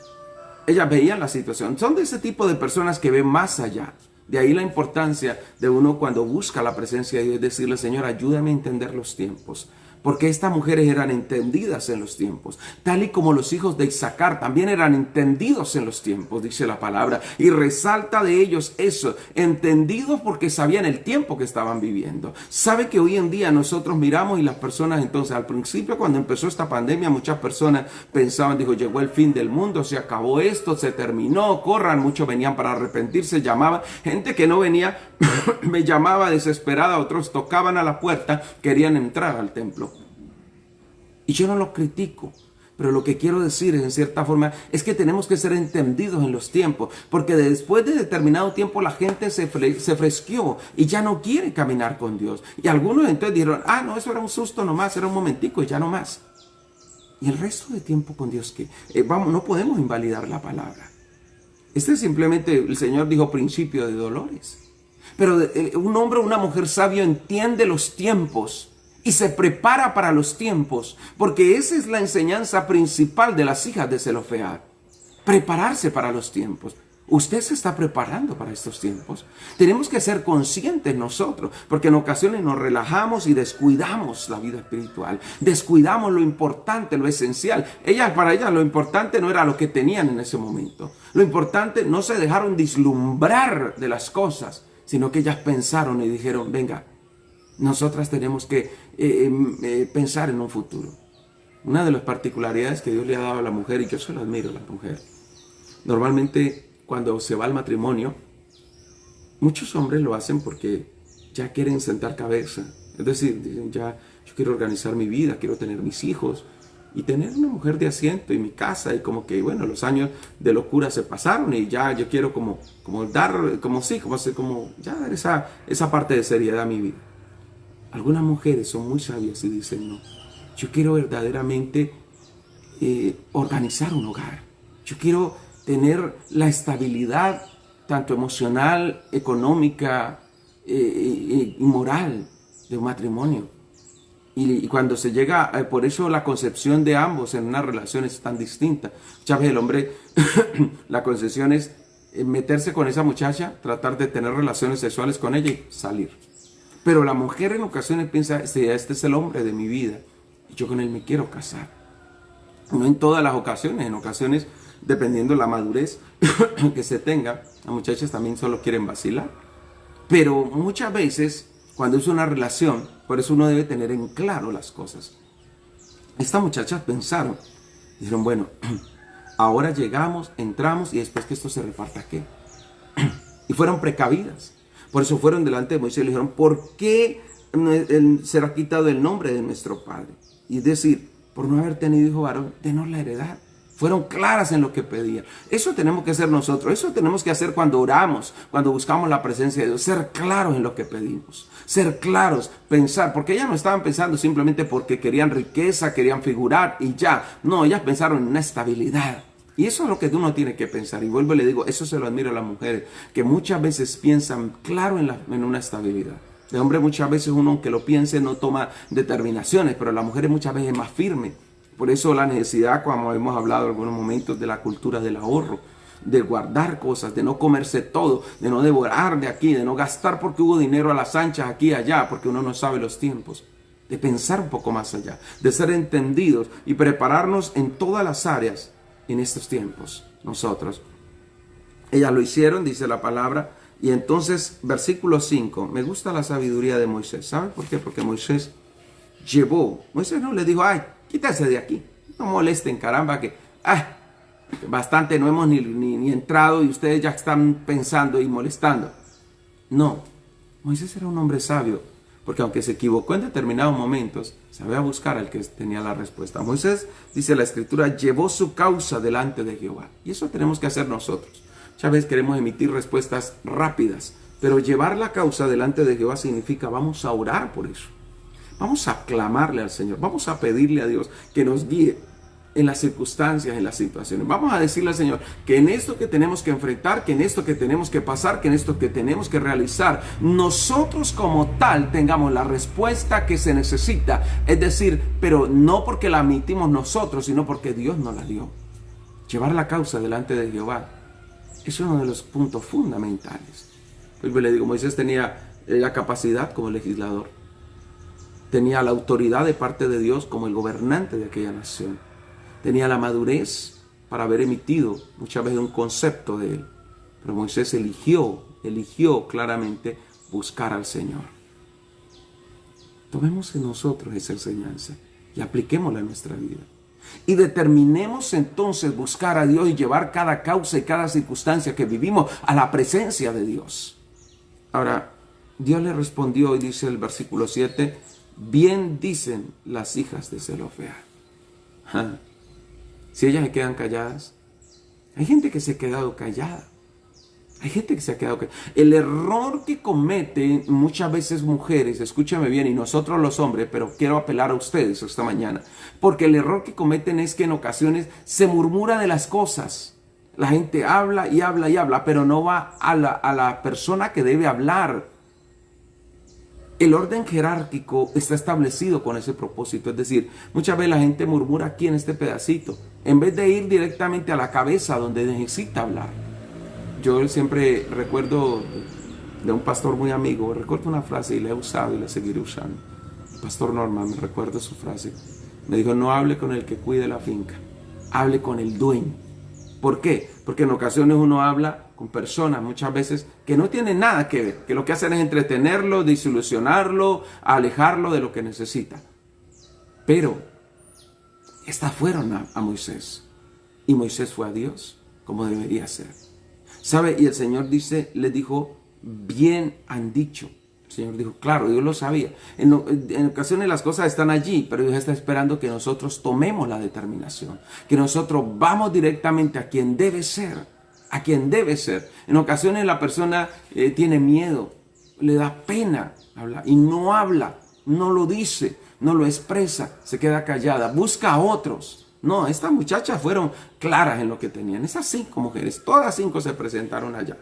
Ellas veían la situación. Son de ese tipo de personas que ven más allá. De ahí la importancia de uno cuando busca la presencia de Dios, decirle, Señor, ayúdame a entender los tiempos. Porque estas mujeres eran entendidas en los tiempos, tal y como los hijos de Isaacar también eran entendidos en los tiempos, dice la palabra. Y resalta de ellos eso, entendidos porque sabían el tiempo que estaban viviendo. Sabe que hoy en día nosotros miramos y las personas, entonces al principio cuando empezó esta pandemia, muchas personas pensaban, dijo, llegó el fin del mundo, se acabó esto, se terminó, corran. Muchos venían para arrepentirse, llamaban, gente que no venía, me llamaba desesperada, otros tocaban a la puerta, querían entrar al templo. Y yo no lo critico, pero lo que quiero decir en cierta forma es que tenemos que ser entendidos en los tiempos, porque después de determinado tiempo la gente se fresqueó y ya no quiere caminar con Dios. Y algunos entonces dijeron, no, eso era un susto nomás, era un momentico y ya no más. Y el resto de tiempo con Dios, que no podemos invalidar la palabra. Este es simplemente, el Señor dijo, principio de dolores. Pero un hombre o una mujer sabio entiende los tiempos y se prepara para los tiempos, porque esa es la enseñanza principal de las hijas de Zelofead. Prepararse para los tiempos. ¿Usted se está preparando para estos tiempos? Tenemos que ser conscientes nosotros, porque en ocasiones nos relajamos y descuidamos la vida espiritual. Descuidamos lo importante, lo esencial. Para ellas lo importante no era lo que tenían en ese momento. Lo importante, no se dejaron deslumbrar de las cosas, sino que ellas pensaron y dijeron, venga, nosotras tenemos que pensar en un futuro. Una de las particularidades que Dios le ha dado a la mujer, y yo se lo admiro a la mujer, normalmente cuando se va al matrimonio, muchos hombres lo hacen porque ya quieren sentar cabeza. Es decir, dicen, ya yo quiero organizar mi vida, quiero tener mis hijos y tener una mujer de asiento y mi casa, y como que, bueno, los años de locura se pasaron y ya yo quiero como dar esa parte de seriedad a mi vida. Algunas mujeres son muy sabias y dicen, no, yo quiero verdaderamente organizar un hogar. Yo quiero tener la estabilidad tanto emocional, económica y moral de un matrimonio. Y cuando se llega, por eso la concepción de ambos en una relación es tan distinta. Muchas veces el hombre, la concepción es meterse con esa muchacha, tratar de tener relaciones sexuales con ella y salir. Pero la mujer en ocasiones piensa, este es el hombre de mi vida y yo con él me quiero casar. No en todas las ocasiones, en ocasiones, dependiendo de la madurez que se tenga, las muchachas también solo quieren vacilar. Pero muchas veces, cuando es una relación, por eso uno debe tener en claro las cosas. Estas muchachas pensaron, dijeron, bueno, ahora llegamos, entramos y después que esto se reparta, ¿qué? Y fueron precavidas. Por eso fueron delante de Moisés y le dijeron, ¿por qué será quitado el nombre de nuestro padre? Y es decir, por no haber tenido hijo varón, denos la heredad. Fueron claras en lo que pedían. Eso tenemos que hacer nosotros. Eso tenemos que hacer cuando oramos, cuando buscamos la presencia de Dios. Ser claros en lo que pedimos. Ser claros, pensar. Porque ellas no estaban pensando simplemente porque querían riqueza, querían figurar y ya. No, ellas pensaron en una estabilidad. Y eso es lo que uno tiene que pensar. Y vuelvo y le digo, eso se lo admiro a las mujeres, que muchas veces piensan claro en una estabilidad. El hombre muchas veces uno, aunque lo piense, no toma determinaciones, pero la mujer muchas veces es más firme. Por eso la necesidad, como hemos hablado en algunos momentos, de la cultura del ahorro, de guardar cosas, de no comerse todo, de no devorar de aquí, de no gastar porque hubo dinero a las anchas aquí y allá, porque uno no sabe los tiempos. De pensar un poco más allá, de ser entendidos y prepararnos en todas las áreas en estos tiempos. Nosotros, ellas lo hicieron, dice la palabra, Y entonces, versículo 5, me gusta la sabiduría de Moisés. ¿Saben por qué? Porque Moisés no le dijo, ay, quítase de aquí, no molesten, caramba, que bastante no hemos ni entrado y ustedes ya están pensando y molestando. No, Moisés era un hombre sabio, porque aunque se equivocó en determinados momentos, sabía buscar al que tenía la respuesta. Moisés, dice la Escritura, llevó su causa delante de Jehová. Y eso tenemos que hacer nosotros. Muchas veces queremos emitir respuestas rápidas, pero llevar la causa delante de Jehová significa vamos a orar por eso. Vamos a clamarle al Señor, vamos a pedirle a Dios que nos guíe en las circunstancias, en las situaciones. Vamos a decirle al Señor que en esto que tenemos que enfrentar, que en esto que tenemos que pasar, que en esto que tenemos que realizar, nosotros como tal tengamos la respuesta que se necesita. Es decir, pero no porque la emitimos nosotros, sino porque Dios nos la dio. Llevar la causa delante de Jehová es uno de los puntos fundamentales. Pues le digo, Moisés tenía la capacidad como legislador. Tenía la autoridad de parte de Dios como el gobernante de aquella nación. Tenía la madurez para haber emitido muchas veces un concepto de él. Pero Moisés eligió claramente buscar al Señor. Tomemos en nosotros esa enseñanza y apliquémosla en nuestra vida. Y determinemos entonces buscar a Dios y llevar cada causa y cada circunstancia que vivimos a la presencia de Dios. Ahora, Dios le respondió y dice el versículo 7, bien dicen las hijas de Zelofehad. Si ellas se quedan calladas, hay gente que se ha quedado callada. Hay gente que se ha quedado callada. El error que cometen muchas veces mujeres, escúchame bien, y nosotros los hombres, pero quiero apelar a ustedes esta mañana, porque el error que cometen es que en ocasiones se murmura de las cosas. La gente habla y habla y habla, pero no va a la persona que debe hablar. El orden jerárquico está establecido con ese propósito. Es decir, muchas veces la gente murmura aquí en este pedacito, en vez de ir directamente a la cabeza donde necesita hablar. Yo siempre recuerdo de un pastor muy amigo, recuerdo una frase y la he usado y la seguiré usando. El pastor Norman, me recuerdo su frase. Me dijo, no hable con el que cuide la finca, hable con el dueño. ¿Por qué? Porque en ocasiones uno habla con personas muchas veces que no tienen nada que ver, que lo que hacen es entretenerlo, desilusionarlo, alejarlo de lo que necesita. Pero estas fueron a Moisés y Moisés fue a Dios como debería ser. ¿Sabe? Y el Señor le dijo, bien han dicho. El Señor dijo, claro, Dios lo sabía. En ocasiones las cosas están allí, pero Dios está esperando que nosotros tomemos la determinación, que nosotros vamos directamente a quien debe ser, a quien debe ser. En ocasiones la persona tiene miedo, le da pena hablar y no habla, no lo dice, no lo expresa, se queda callada, busca a otros. No, estas muchachas fueron claras en lo que tenían. Esas 5 mujeres, todas 5 se presentaron allá.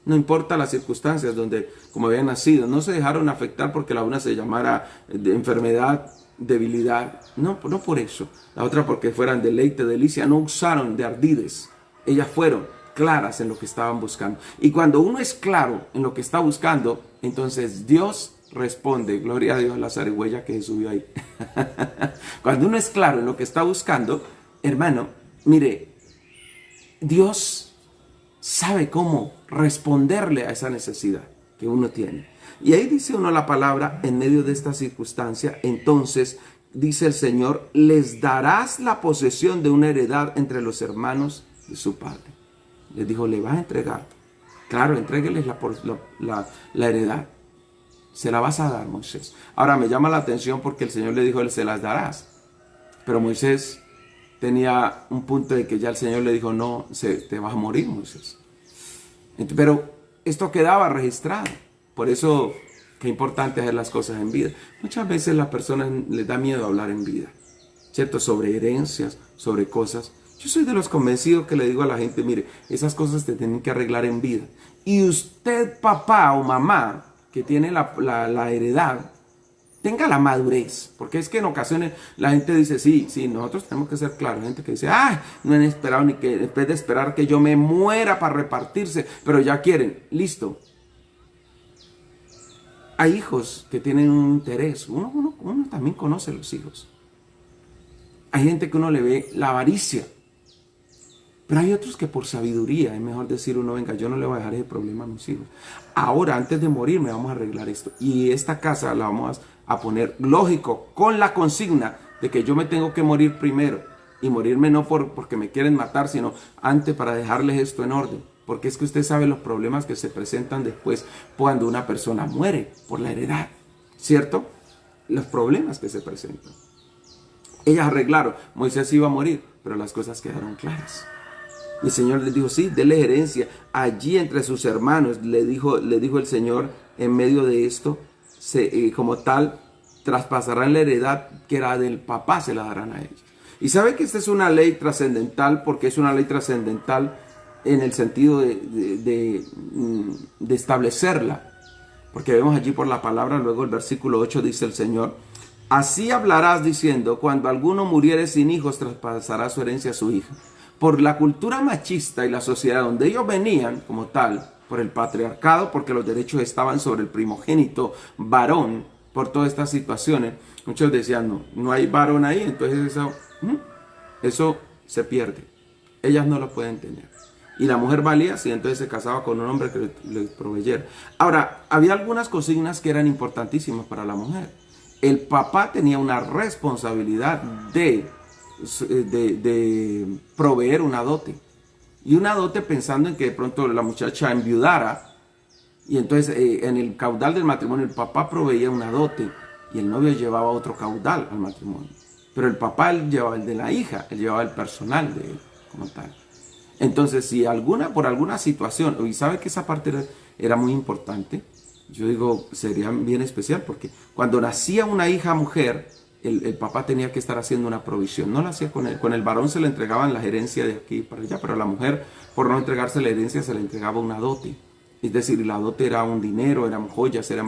No importa las circunstancias donde, como habían nacido, no se dejaron afectar porque la una se llamara de enfermedad, debilidad. No por eso. La otra porque fueran deleite, delicia. No usaron de ardides. Ellas fueron claras en lo que estaban buscando. Y cuando uno es claro en lo que está buscando, entonces Dios responde. Gloria a Dios, la zarigüeya que subió ahí. Cuando uno es claro en lo que está buscando, hermano, mire, Dios sabe cómo responderle a esa necesidad que uno tiene. Y ahí dice uno la palabra en medio de esta circunstancia. Entonces dice el Señor, les darás la posesión de una heredad entre los hermanos de su padre. Les dijo, le vas a entregar. Claro, entrégueles la heredad. Se la vas a dar, Moisés. Ahora me llama la atención porque el Señor le dijo, él se las darás. Pero Moisés tenía un punto de que ya el Señor le dijo, no, te vas a morir, Moisés. Pero esto quedaba registrado. Por eso, qué importante hacer las cosas en vida. Muchas veces a las personas les da miedo hablar en vida, ¿cierto? Sobre herencias, sobre cosas. Yo soy de los convencidos que le digo a la gente, mire, esas cosas te tienen que arreglar en vida. Y usted, papá o mamá, que tiene la heredad, tenga la madurez, porque es que en ocasiones la gente dice, sí, nosotros tenemos que ser claros. Hay gente que dice, no han esperado ni que, después de esperar que yo me muera para repartirse, pero ya quieren, listo. Hay hijos que tienen un interés, uno también conoce a los hijos. Hay gente que uno le ve la avaricia. Pero hay otros que por sabiduría es mejor decir uno, venga, yo no le voy a dejar ese problema a mis hijos. Ahora, antes de morirme, vamos a arreglar esto. Y esta casa la vamos a poner, lógico, con la consigna de que yo me tengo que morir primero. Y morirme no porque me quieren matar, sino antes para dejarles esto en orden. Porque es que usted sabe los problemas que se presentan después cuando una persona muere por la heredad. ¿Cierto? Los problemas que se presentan. Ellas arreglaron, Moisés iba a morir, pero las cosas quedaron claras. Y el Señor les dijo, sí, denle herencia. Allí entre sus hermanos, le dijo el Señor, en medio de esto, como tal, traspasarán la heredad que era del papá, se la darán a ellos. Y sabe que esta es una ley trascendental, porque es una ley trascendental en el sentido de establecerla. Porque vemos allí por la palabra, luego el versículo 8 dice el Señor, así hablarás diciendo, cuando alguno muriere sin hijos, traspasará su herencia a su hija. Por la cultura machista y la sociedad donde ellos venían como tal, por el patriarcado, porque los derechos estaban sobre el primogénito varón, por todas estas situaciones, muchos decían, no hay varón ahí, entonces eso se pierde. Ellas no lo pueden tener. Y la mujer valía si entonces se casaba con un hombre que le proveyera. Ahora, había algunas consignas que eran importantísimas para la mujer. El papá tenía una responsabilidad de proveer una dote. Y una dote pensando en que de pronto la muchacha enviudara. Y entonces en el caudal del matrimonio el papá proveía una dote y el novio llevaba otro caudal al matrimonio. Pero el papá él llevaba el de la hija, él llevaba el personal de él como tal. Entonces si por alguna situación, y sabe que esa parte era muy importante, yo digo sería bien especial porque cuando nacía una hija mujer, el papá tenía que estar haciendo una provisión. No lo hacía con él. Con el varón se le entregaban la herencia de aquí para allá, pero a la mujer, por no entregarse la herencia, se le entregaba una dote. Es decir, la dote era un dinero, eran joyas, era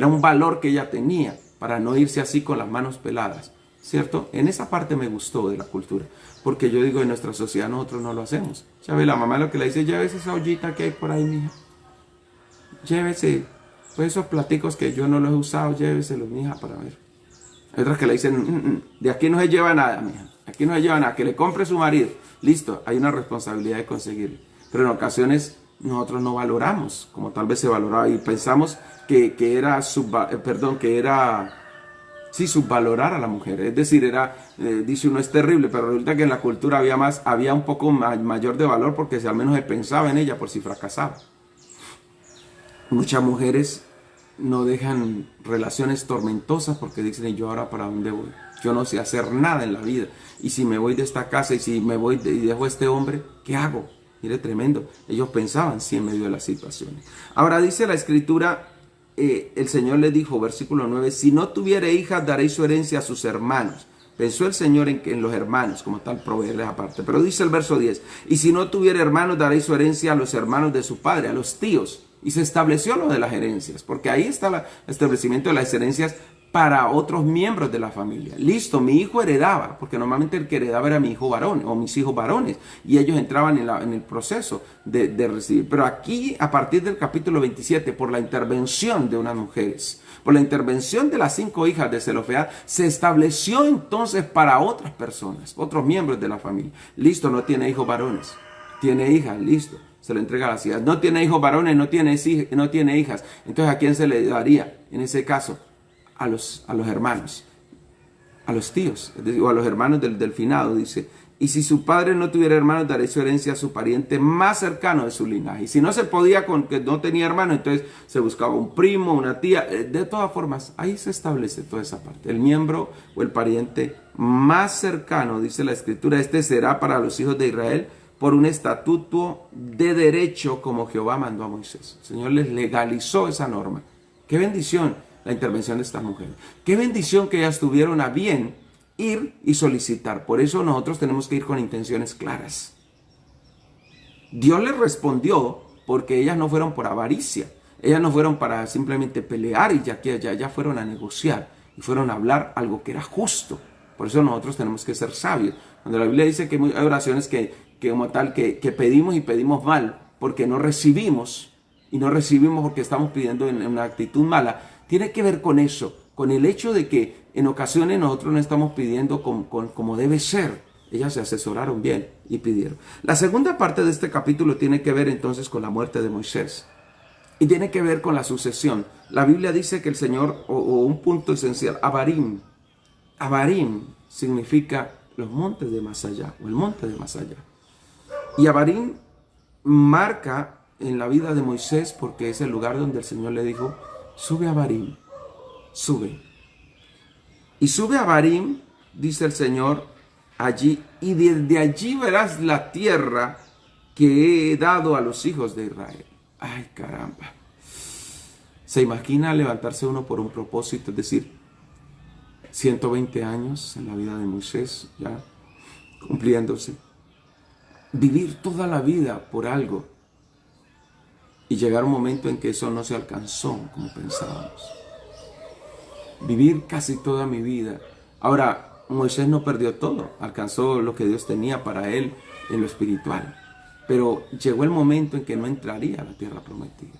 un valor que ella tenía para no irse así con las manos peladas. ¿Cierto? En esa parte me gustó de la cultura. Porque yo digo, en nuestra sociedad nosotros no lo hacemos. Ya ve, la mamá lo que le dice, llévese esa ollita que hay por ahí, mija. Llévese, pues esos platicos que yo no los he usado, lléveselos, mija, para ver. Hay otras que le dicen, de aquí no se lleva nada, mija. Aquí no se lleva nada, que le compre su marido. Listo, hay una responsabilidad de conseguirlo. Pero en ocasiones nosotros no valoramos, como tal vez se valoraba, y pensamos que era subvalorar a la mujer. Es decir, dice uno, es terrible, pero resulta que en la cultura había un poco mayor de valor porque al menos se pensaba en ella por si fracasaba. Muchas mujeres no dejan relaciones tormentosas porque dicen, ¿y yo ahora para dónde voy? Yo no sé hacer nada en la vida. Y si me voy de esta casa y si me voy y dejo a este hombre, ¿qué hago? Mire, tremendo. Ellos pensaban sí en medio de las situaciones. Ahora dice la escritura, el Señor le dijo, versículo 9, si no tuviere hijas, daréis su herencia a sus hermanos. Pensó el Señor en los hermanos, como tal, proveerles aparte. Pero dice el verso 10, y si no tuviere hermanos, daréis su herencia a los hermanos de su padre, a los tíos. Y se estableció lo de las herencias, porque ahí está el establecimiento de las herencias para otros miembros de la familia. Listo, mi hijo heredaba, porque normalmente el que heredaba era mi hijo varón o mis hijos varones, y ellos entraban en el proceso de recibir. Pero aquí, a partir del capítulo 27, por la intervención de unas mujeres, por la intervención de las 5 hijas de Zelofead, se estableció entonces para otras personas, otros miembros de la familia. Listo, no tiene hijos varones, tiene hijas, listo. Se lo entrega a las hijas. No tiene hijos varones, no tiene hijas. Entonces, ¿a quién se le daría? En ese caso, a los hermanos, a los tíos, o a los hermanos del finado, dice. Y si su padre no tuviera hermanos, daré su herencia a su pariente más cercano de su linaje. Y si no se podía, con que no tenía hermanos, entonces se buscaba un primo, una tía. De todas formas, ahí se establece toda esa parte. El miembro o el pariente más cercano, dice la escritura, este será para los hijos de Israel por un estatuto de derecho como Jehová mandó a Moisés. El Señor les legalizó esa norma. ¡Qué bendición la intervención de estas mujeres! ¡Qué bendición que ellas tuvieron a bien ir y solicitar! Por eso nosotros tenemos que ir con intenciones claras. Dios les respondió porque ellas no fueron por avaricia. Ellas no fueron para simplemente pelear y ya fueron a negociar y fueron a hablar algo que era justo. Por eso nosotros tenemos que ser sabios. Cuando la Biblia dice que hay oraciones que como tal, que pedimos y pedimos mal, porque no recibimos, y no recibimos porque estamos pidiendo en una actitud mala, tiene que ver con eso, con el hecho de que en ocasiones nosotros no estamos pidiendo como debe ser. Ellas se asesoraron bien y pidieron. La segunda parte de este capítulo tiene que ver entonces con la muerte de Moisés. Y tiene que ver con la sucesión. La Biblia dice que el Señor, o un punto esencial, Abarim. Abarim significa los montes de más allá, o el monte de más allá. Y Abarim marca en la vida de Moisés porque es el lugar donde el Señor le dijo, sube a Abarim, sube. Y sube a Abarim, dice el Señor, allí, y desde allí verás la tierra que he dado a los hijos de Israel. Ay, caramba. ¿Se imagina levantarse uno por un propósito? Es decir, 120 años en la vida de Moisés, ya cumpliéndose. Vivir toda la vida por algo y llegar un momento en que eso no se alcanzó como pensábamos. Vivir casi toda mi vida. Ahora, Moisés no perdió todo, alcanzó lo que Dios tenía para él en lo espiritual. Pero llegó el momento en que no entraría a la tierra prometida.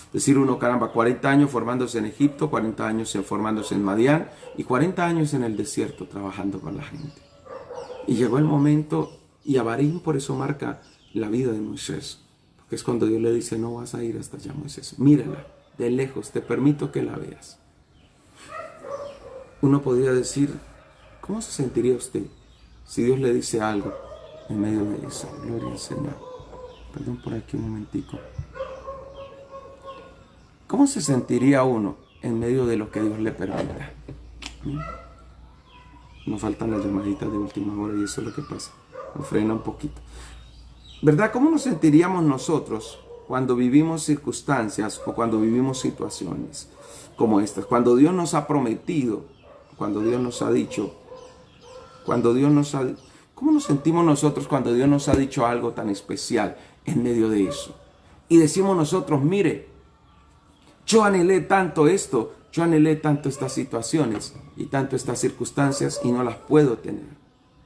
Es decir, uno, caramba, 40 años formándose en Egipto, 40 años formándose en Madián y 40 años en el desierto trabajando con la gente. Y llegó el momento, y Abarim por eso marca la vida de Moisés. Porque es cuando Dios le dice, no vas a ir hasta allá, Moisés. Mírala, de lejos, te permito que la veas. Uno podría decir, ¿cómo se sentiría usted si Dios le dice algo en medio de eso? Gloria al Señor. Perdón por aquí un momentico. ¿Cómo se sentiría uno en medio de lo que Dios le permita? Nos faltan las llamaditas de última hora y eso es lo que pasa. Nos frena un poquito. ¿Verdad? ¿Cómo nos sentiríamos nosotros cuando vivimos circunstancias o cuando vivimos situaciones como estas? Cuando Dios nos ha prometido, cuando Dios nos ha dicho, ¿cómo nos sentimos nosotros cuando Dios nos ha dicho algo tan especial en medio de eso? Y decimos nosotros, mire, yo anhelé tanto esto, yo anhelé tanto estas situaciones y tanto estas circunstancias y no las puedo tener.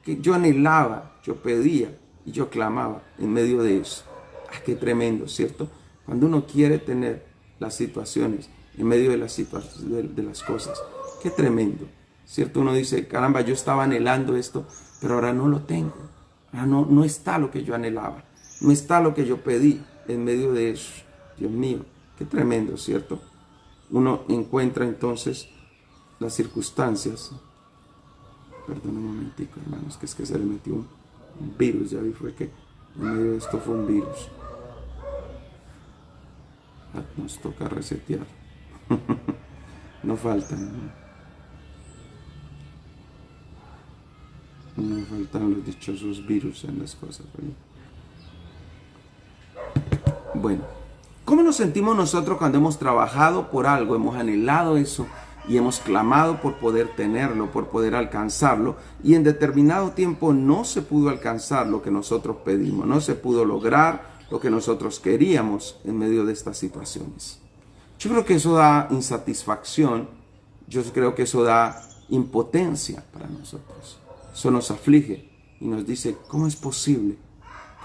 Que yo anhelaba, yo pedía y yo clamaba en medio de eso. ¡Ah, qué tremendo!, ¿cierto? Cuando uno quiere tener las situaciones en medio de las situaciones, de las cosas. ¡Qué tremendo!, ¿cierto? Uno dice, caramba, yo estaba anhelando esto, pero ahora no lo tengo. Ahora no está lo que yo anhelaba. No está lo que yo pedí en medio de eso. Dios mío. Qué tremendo, ¿cierto? Uno encuentra entonces las circunstancias. Perdón un momentico, hermanos, que es que se le metió un virus. Ya vi fue que en medio de esto fue un virus. Nos toca resetear. No faltan. No faltan los dichosos virus en las cosas, ¿verdad? Bueno. ¿Cómo nos sentimos nosotros cuando hemos trabajado por algo, hemos anhelado eso y hemos clamado por poder tenerlo, por poder alcanzarlo y en determinado tiempo no se pudo alcanzar lo que nosotros pedimos, no se pudo lograr lo que nosotros queríamos en medio de estas situaciones? Yo creo que eso da insatisfacción, yo creo que eso da impotencia para nosotros. Eso nos aflige y nos dice, ¿cómo es posible?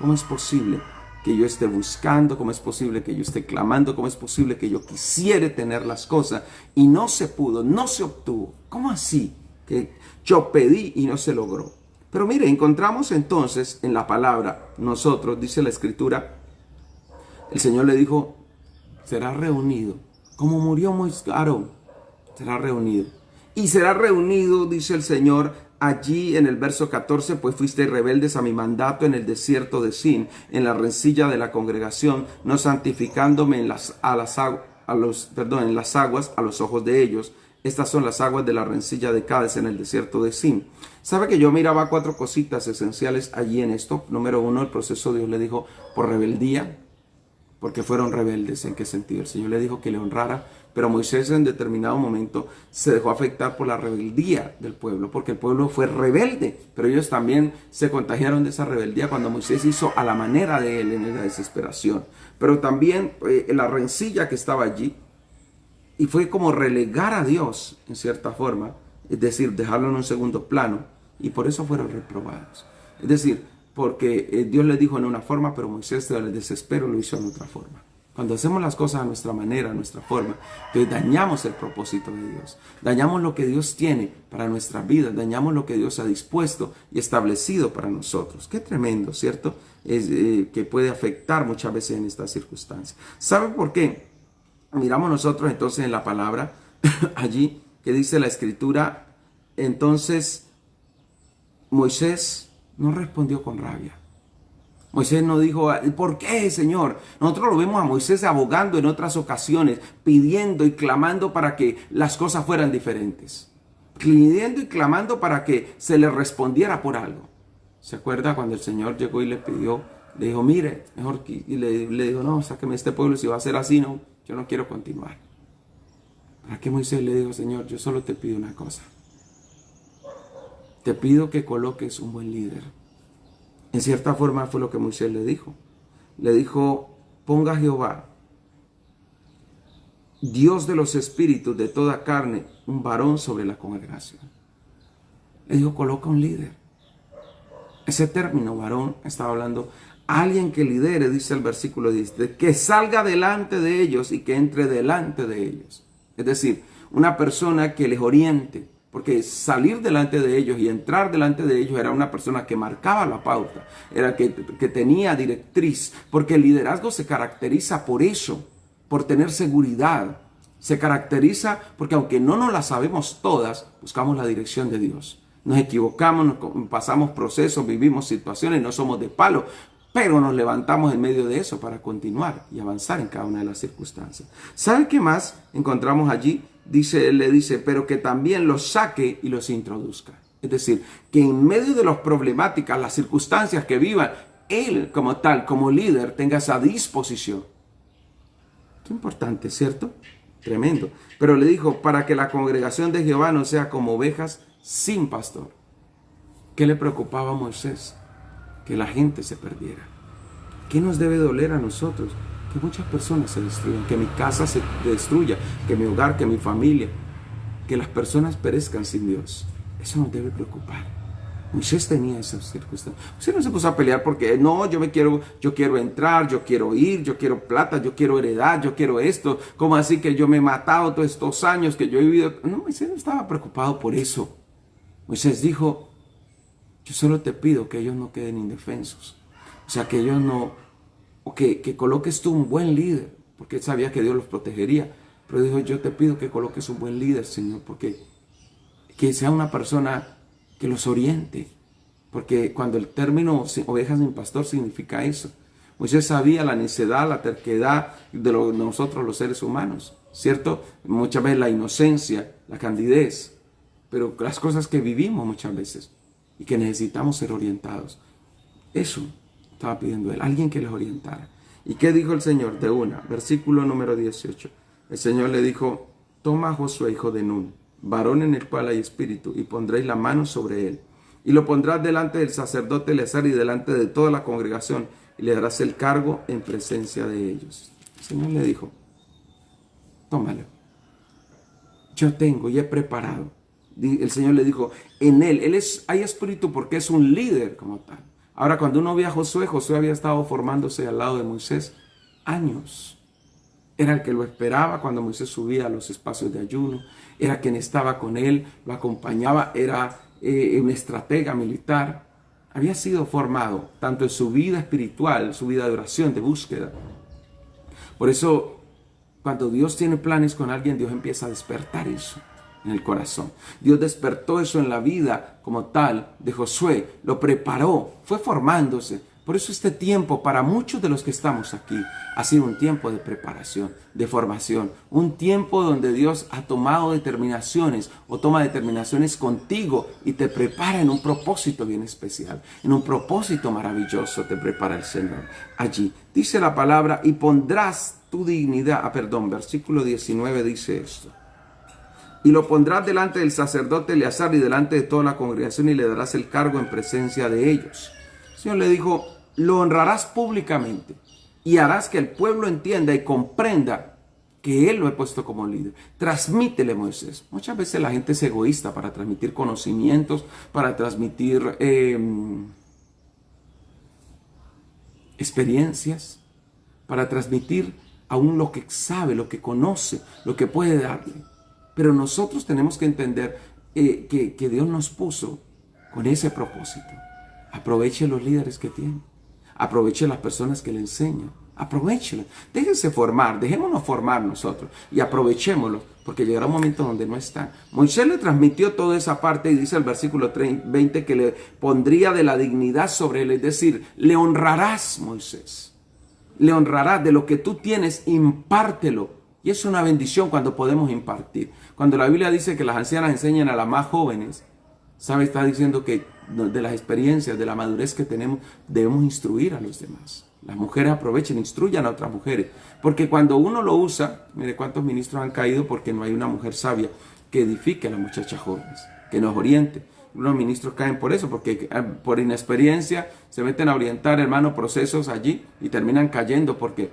¿Cómo es posible que yo esté buscando? ¿Cómo es posible que yo esté clamando? ¿Cómo es posible que yo quisiera tener las cosas y no se pudo, no se obtuvo? ¿Cómo así? Que yo pedí y no se logró. Pero mire, encontramos entonces en la palabra, nosotros, dice la Escritura, el Señor le dijo, será reunido. Como murió Aarón, será reunido. Y será reunido, dice el Señor, allí en el verso 14, pues fuisteis rebeldes a mi mandato en el desierto de Sin, en la rencilla de la congregación, no santificándome en las aguas a los ojos de ellos. Estas son las aguas de la rencilla de Cádiz en el desierto de Sin. ¿Sabe que yo miraba 4 cositas esenciales allí en esto? Número 1, el proceso Dios le dijo por rebeldía, porque fueron rebeldes. ¿En qué sentido? El Señor le dijo que le honrara, pero Moisés en determinado momento se dejó afectar por la rebeldía del pueblo, porque el pueblo fue rebelde, pero ellos también se contagiaron de esa rebeldía cuando Moisés hizo a la manera de él en la desesperación. Pero también la rencilla que estaba allí, y fue como relegar a Dios en cierta forma, es decir, dejarlo en un segundo plano, y por eso fueron reprobados. Es decir, porque Dios le dijo en una forma, pero Moisés del desespero lo hizo en otra forma. Cuando hacemos las cosas a nuestra manera, a nuestra forma, entonces dañamos el propósito de Dios. Dañamos lo que Dios tiene para nuestras vidas. Dañamos lo que Dios ha dispuesto y establecido para nosotros. Qué tremendo, ¿cierto? Que puede afectar muchas veces en estas circunstancias. ¿Sabe por qué? Miramos nosotros entonces en la palabra, allí que dice la Escritura, entonces Moisés no respondió con rabia. Moisés no dijo, ¿por qué, Señor? Nosotros lo vemos a Moisés abogando en otras ocasiones, pidiendo y clamando para que las cosas fueran diferentes. Pidiendo y clamando para que se le respondiera por algo. ¿Se acuerda cuando el Señor llegó y le pidió? Le dijo, mire, mejor que... Y le dijo, no, sáqueme este pueblo, si va a ser así, no, yo no quiero continuar. ¿Para qué Moisés le dijo, Señor, yo solo te pido una cosa? Te pido que coloques un buen líder. En cierta forma fue lo que Moisés le dijo. Le dijo, ponga a Jehová, Dios de los espíritus de toda carne, un varón sobre la congregación. Le dijo, coloca un líder. Ese término, varón, estaba hablando, alguien que lidere, dice el versículo 10, que salga delante de ellos y que entre delante de ellos. Es decir, una persona que les oriente. Porque salir delante de ellos y entrar delante de ellos era una persona que marcaba la pauta, era que tenía directriz, porque el liderazgo se caracteriza por eso, por tener seguridad. Se caracteriza porque aunque no nos la sabemos todas, buscamos la dirección de Dios. Nos equivocamos, pasamos procesos, vivimos situaciones, no somos de palo, pero nos levantamos en medio de eso para continuar y avanzar en cada una de las circunstancias. ¿Sabe qué más encontramos allí? Le dice, pero que también los saque y los introduzca. Es decir, que en medio de las problemáticas, las circunstancias que vivan, él como tal, como líder, tenga esa disposición. Qué importante, ¿cierto? Tremendo. Pero le dijo, para que la congregación de Jehová no sea como ovejas sin pastor. ¿Qué le preocupaba a Moisés? Que la gente se perdiera. ¿Qué nos debe doler a nosotros? Que muchas personas se destruyan, que mi casa se destruya, que mi hogar, que mi familia, que las personas perezcan sin Dios. Eso nos debe preocupar. Moisés tenía esas circunstancias. Moisés no se puso a pelear porque no, yo quiero entrar, yo quiero ir, yo quiero plata, yo quiero heredad, yo quiero esto. ¿Cómo así que yo me he matado todos estos años que yo he vivido? No, Moisés no estaba preocupado por eso. Moisés dijo, yo solo te pido que ellos no queden indefensos. O sea, que ellos no... O que coloques tú un buen líder, porque él sabía que Dios los protegería. Pero dijo, yo te pido que coloques un buen líder, Señor, porque que sea una persona que los oriente. Porque cuando el término ovejas sin pastor significa eso. Moisés sabía la necedad, la terquedad de nosotros los seres humanos, ¿cierto? Muchas veces la inocencia, la candidez, pero las cosas que vivimos muchas veces y que necesitamos ser orientados. Eso estaba pidiendo él, alguien que les orientara. ¿Y qué dijo el Señor? De una, versículo número 18. El Señor le dijo, toma a Josué, hijo de Nun, varón en el cual hay espíritu, y pondréis la mano sobre él. Y lo pondrás delante del sacerdote Eleazar y delante de toda la congregación, y le darás el cargo en presencia de ellos. El Señor le dijo, tómalo. Yo tengo y he preparado. El Señor le dijo, en él hay espíritu porque es un líder como tal. Ahora, cuando uno ve a Josué, Josué había estado formándose al lado de Moisés años. Era el que lo esperaba cuando Moisés subía a los espacios de ayuno. Era quien estaba con él, lo acompañaba, era un estratega militar. Había sido formado tanto en su vida espiritual, su vida de oración, de búsqueda. Por eso, cuando Dios tiene planes con alguien, Dios empieza a despertar eso en el corazón. Dios despertó eso en la vida como tal de Josué, lo preparó, fue formándose. Por eso este tiempo para muchos de los que estamos aquí ha sido un tiempo de preparación, de formación, un tiempo donde Dios ha tomado determinaciones o toma determinaciones contigo y te prepara en un propósito bien especial, en un propósito maravilloso te prepara el Señor. Allí dice la palabra y pondrás tu dignidad, versículo 19 dice esto. Y lo pondrás delante del sacerdote Eleazar y delante de toda la congregación y le darás el cargo en presencia de ellos. El Señor le dijo, lo honrarás públicamente y harás que el pueblo entienda y comprenda que Él lo he puesto como líder. Transmítele, Moisés. Muchas veces la gente es egoísta para transmitir conocimientos, para transmitir experiencias, para transmitir aún lo que sabe, lo que conoce, lo que puede darle. Pero nosotros tenemos que entender que Dios nos puso con ese propósito. Aproveche los líderes que tiene. Aproveche las personas que le enseñan. Aprovechenlas. Déjense formar. Dejémonos formar nosotros. Y aprovechémoslo. Porque llegará un momento donde no están. Moisés le transmitió toda esa parte. Y dice el versículo 20 que le pondría de la dignidad sobre él. Es decir, le honrarás, Moisés. Le honrarás. De lo que tú tienes, impártelo. Y es una bendición cuando podemos impartir. Cuando la Biblia dice que las ancianas enseñan a las más jóvenes, ¿sabe? Está diciendo que de las experiencias, de la madurez que tenemos, debemos instruir a los demás. Las mujeres aprovechen, instruyan a otras mujeres. Porque cuando uno lo usa, mire cuántos ministros han caído porque no hay una mujer sabia que edifique a las muchachas jóvenes, que nos oriente. Los ministros caen por eso, porque por inexperiencia se meten a orientar, hermano, procesos allí y terminan cayendo porque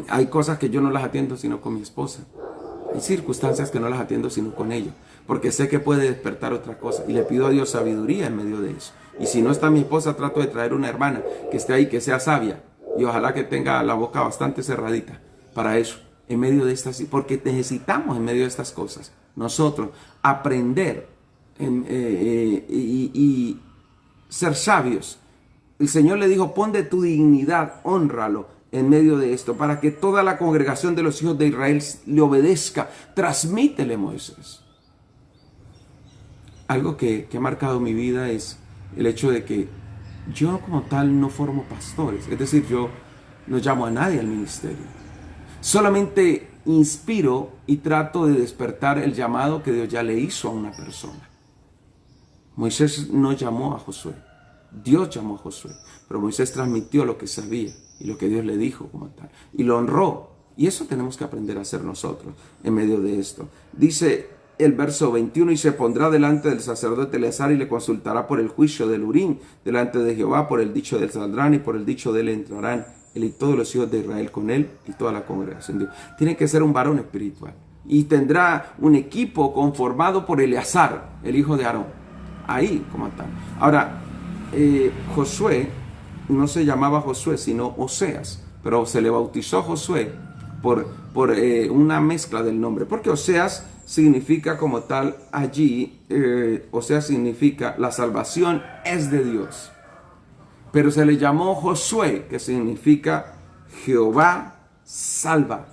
hay cosas que yo no las atiendo sino con mi esposa. Hay circunstancias que no las atiendo sino con ella, porque sé que puede despertar otra cosa y le pido a Dios sabiduría en medio de eso. Y si no está mi esposa, trato de traer una hermana que esté ahí, que sea sabia y ojalá que tenga la boca bastante cerradita para eso, en medio de estas, porque necesitamos en medio de estas cosas nosotros aprender y ser sabios. El Señor le dijo, pon de tu dignidad, hónralo en medio de esto, para que toda la congregación de los hijos de Israel le obedezca. Transmítele, Moisés. Algo que ha marcado mi vida es el hecho de que yo como tal no formo pastores. Es decir, yo no llamo a nadie al ministerio. Solamente inspiro y trato de despertar el llamado que Dios ya le hizo a una persona. Moisés no llamó a Josué. Dios llamó a Josué. Pero Moisés transmitió lo que sabía y lo que Dios le dijo como tal. Y lo honró. Y eso tenemos que aprender a hacer nosotros en medio de esto. Dice el verso 21, y se pondrá delante del sacerdote Eleazar y le consultará por el juicio del Urim, delante de Jehová, por el dicho del saldrán y por el dicho de él entrarán él y todos los hijos de Israel con él y toda la congregación de Dios. Tiene que ser un varón espiritual. Y tendrá un equipo conformado por Eleazar, el hijo de Aarón. Ahí como tal. Ahora, Josué no se llamaba Josué, sino Oseas. Pero se le bautizó Josué por una mezcla del nombre. Porque Oseas significa como tal allí, Oseas significa la salvación es de Dios. Pero se le llamó Josué, que significa Jehová salva.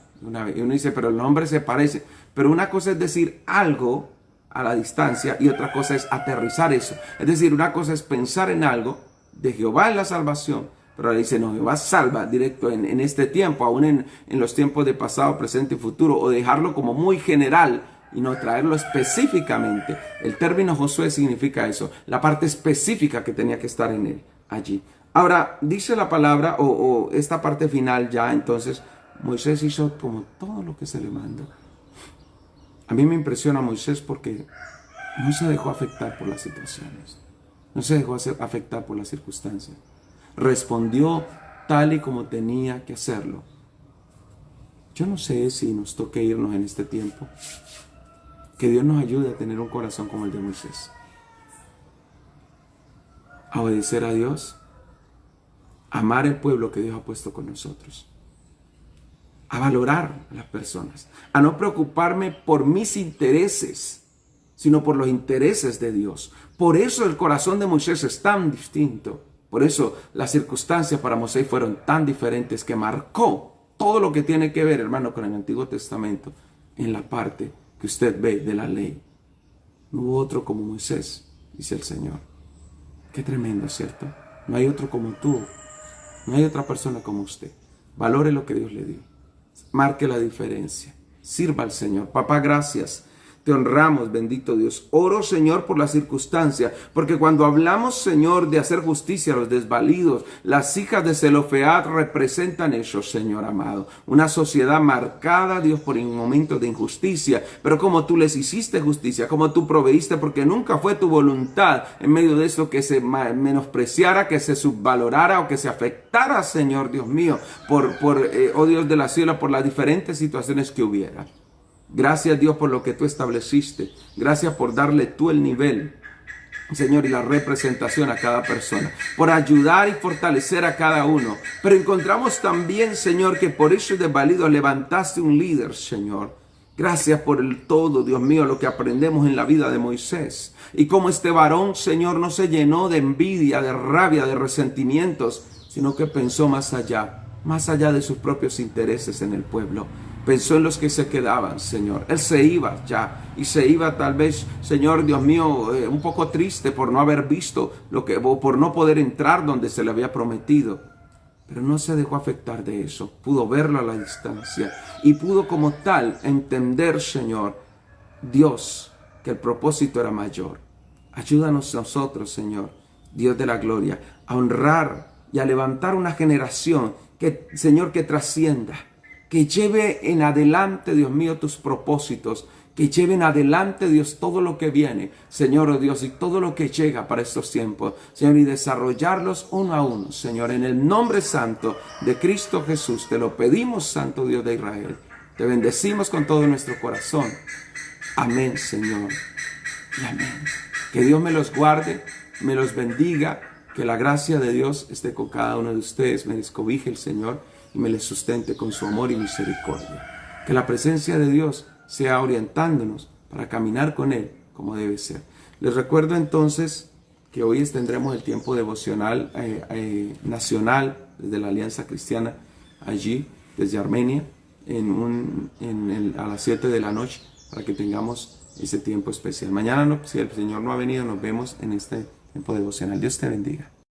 Y uno dice, pero el nombre se parece. Pero una cosa es decir algo a la distancia y otra cosa es aterrizar eso. Es decir, una cosa es pensar en algo, de Jehová es la salvación, pero ahora dice, no, Jehová salva directo en este tiempo, aún en los tiempos de pasado, presente y futuro, o dejarlo como muy general y no traerlo específicamente. El término Josué significa eso, la parte específica que tenía que estar en él, allí. Ahora, dice la palabra, o esta parte final ya, entonces, Moisés hizo como todo lo que se le mandó. A mí me impresiona Moisés porque no se dejó afectar por las situaciones, no se dejó afectar por las circunstancias. Respondió tal y como tenía que hacerlo. Yo no sé si nos toque irnos en este tiempo. Que Dios nos ayude a tener un corazón como el de Moisés. A obedecer a Dios, a amar el pueblo que Dios ha puesto con nosotros, a valorar a las personas, a no preocuparme por mis intereses, sino por los intereses de Dios. Por eso el corazón de Moisés es tan distinto. Por eso las circunstancias para Moisés fueron tan diferentes que marcó todo lo que tiene que ver, hermano, con el Antiguo Testamento en la parte que usted ve de la ley. No hubo otro como Moisés, dice el Señor. Qué tremendo, ¿cierto? No hay otro como tú. No hay otra persona como usted. Valore lo que Dios le dio. Marque la diferencia. Sirva al Señor. Papá, gracias. Te honramos, bendito Dios. Oro, Señor, por la circunstancia, porque cuando hablamos, Señor, de hacer justicia a los desvalidos, las hijas de Zelofead representan eso, Señor amado. Una sociedad marcada, Dios, por momentos de injusticia, pero como tú les hiciste justicia, como tú proveíste, porque nunca fue tu voluntad en medio de eso que se menospreciara, que se subvalorara o que se afectara, Señor, Dios mío, oh Dios de la cielo, por las diferentes situaciones que hubiera. Gracias, Dios, por lo que tú estableciste. Gracias por darle tú el nivel Señor, y la representación a cada persona, por ayudar y fortalecer a cada uno. Pero encontramos también, Señor, que por hechos desvalidos levantaste un líder, Señor. Gracias por el todo, Dios mío, lo que aprendemos en la vida de Moisés. Y cómo este varón, Señor, no se llenó de envidia, de rabia, de resentimientos, sino que pensó más allá de sus propios intereses en el pueblo. Pensó en los que se quedaban, Señor. Él se iba ya, y se iba tal vez, Señor, Dios mío, un poco triste por no haber visto o por no poder entrar donde se le había prometido. Pero no se dejó afectar de eso. Pudo verlo a la distancia y pudo como tal entender, Señor, Dios, que el propósito era mayor. Ayúdanos nosotros, Señor, Dios de la gloria, a honrar y a levantar una generación que, Señor, que trascienda, que lleve en adelante, Dios mío, tus propósitos, que lleven adelante, Dios, todo lo que viene, Señor, oh Dios, y todo lo que llega para estos tiempos, Señor, y desarrollarlos uno a uno, Señor, en el nombre santo de Cristo Jesús, te lo pedimos, Santo Dios de Israel, te bendecimos con todo nuestro corazón. Amén, Señor, y amén. Que Dios me los guarde, me los bendiga, que la gracia de Dios esté con cada uno de ustedes, me les cobije el Señor y me les sustente con su amor y misericordia. Que la presencia de Dios sea orientándonos para caminar con Él como debe ser. Les recuerdo entonces que hoy tendremos el tiempo devocional nacional desde la Alianza Cristiana allí, desde Armenia, a las 7 de la noche, para que tengamos ese tiempo especial. Mañana, si el Señor no ha venido, nos vemos en este tiempo devocional. Dios te bendiga.